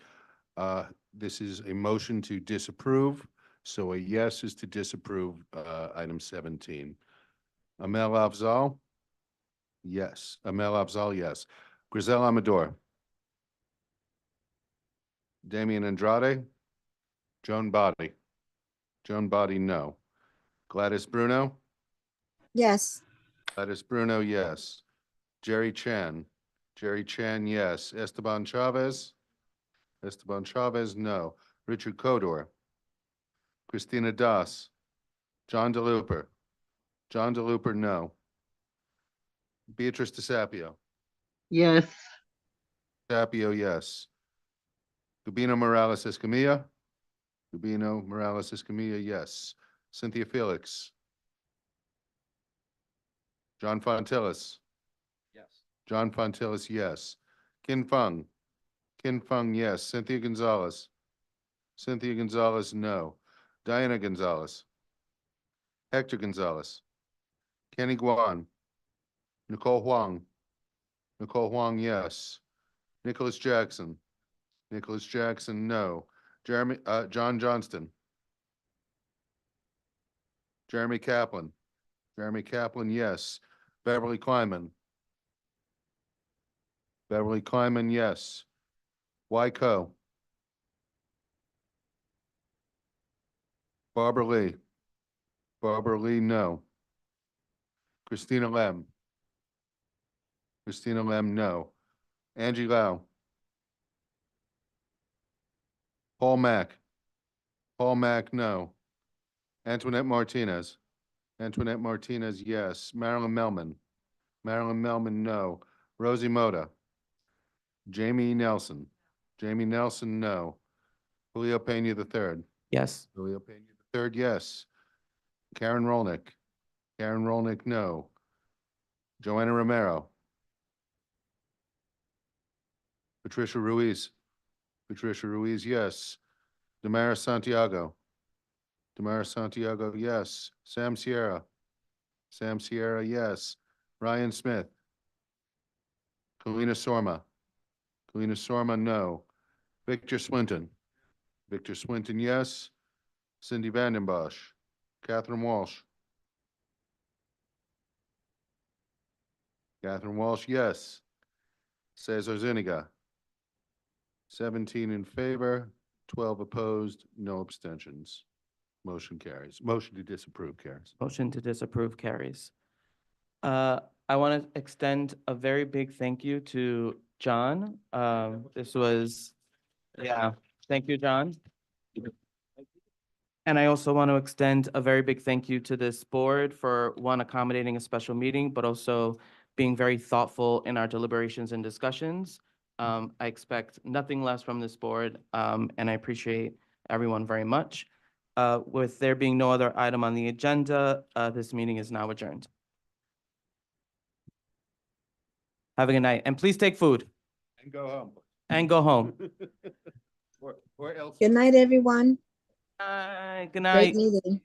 This is a motion to disapprove, so a yes is to disapprove item 17. Amel Afzal? Yes. Amel Afzal, yes. Grizel Amador? Damian Andrade? Joan Body? Joan Body, no. Gladys Bruno? Yes. Gladys Bruno, yes. Jerry Chan? Jerry Chan, yes. Esteban Chavez? Esteban Chavez, no. Richard Codor? Christina Das? John DeLuper? John DeLuper, no. Beatrice DeSapio? Yes. DeSapio, yes. Gabino Morales Escamilla? Gabino Morales Escamilla, yes. Cynthia Felix? John Fontillis? Yes. John Fontillis, yes. Kin Feng? Kin Feng, yes. Cynthia Gonzalez? Cynthia Gonzalez, no. Diana Gonzalez? Hector Gonzalez? Kenny Guan? Nicole Huang? Nicole Huang, yes. Nicholas Jackson? Nicholas Jackson, no. John Johnston? Jeremy Kaplan? Jeremy Kaplan, yes. Beverly Kleiman? Beverly Kleiman, yes. Wyco? Barbara Lee? Barbara Lee, no. Christina Lem? Christina Lem, no. Angie Lau? Paul Mack? Paul Mack, no. Antoinette Martinez? Antoinette Martinez, yes. Marilyn Melman? Marilyn Melman, no. Rosie Moda? Jamie Nelson? Jamie Nelson, no. Julio Pena III? Yes. Julio Pena III, yes. Karen Rolnick? Karen Rolnick, no. Joanna Romero? Patricia Ruiz? Patricia Ruiz, yes. Damaris Santiago? Damaris Santiago, yes. Sam Sierra? Sam Sierra, yes. Ryan Smith? Kalina Sorma? Kalina Sorma, no. Victor Swinton? Victor Swinton, yes. Cindy Vandenbosch? Catherine Walsh? Catherine Walsh, yes. Cesar Zuniga? 17 in favor, 12 opposed, no abstentions. Motion carries. Motion to disapprove carries. Motion to disapprove carries. I want to extend a very big thank you to John. This was, yeah, thank you, John. And I also want to extend a very big thank you to this board for, one, accommodating a special meeting, but also being very thoughtful in our deliberations and discussions. I expect nothing less from this board, and I appreciate everyone very much. With there being no other item on the agenda, this meeting is now adjourned. Have a good night, and please take food And go home. and go home. Or else. Good night, everyone. Good Great night. meeting.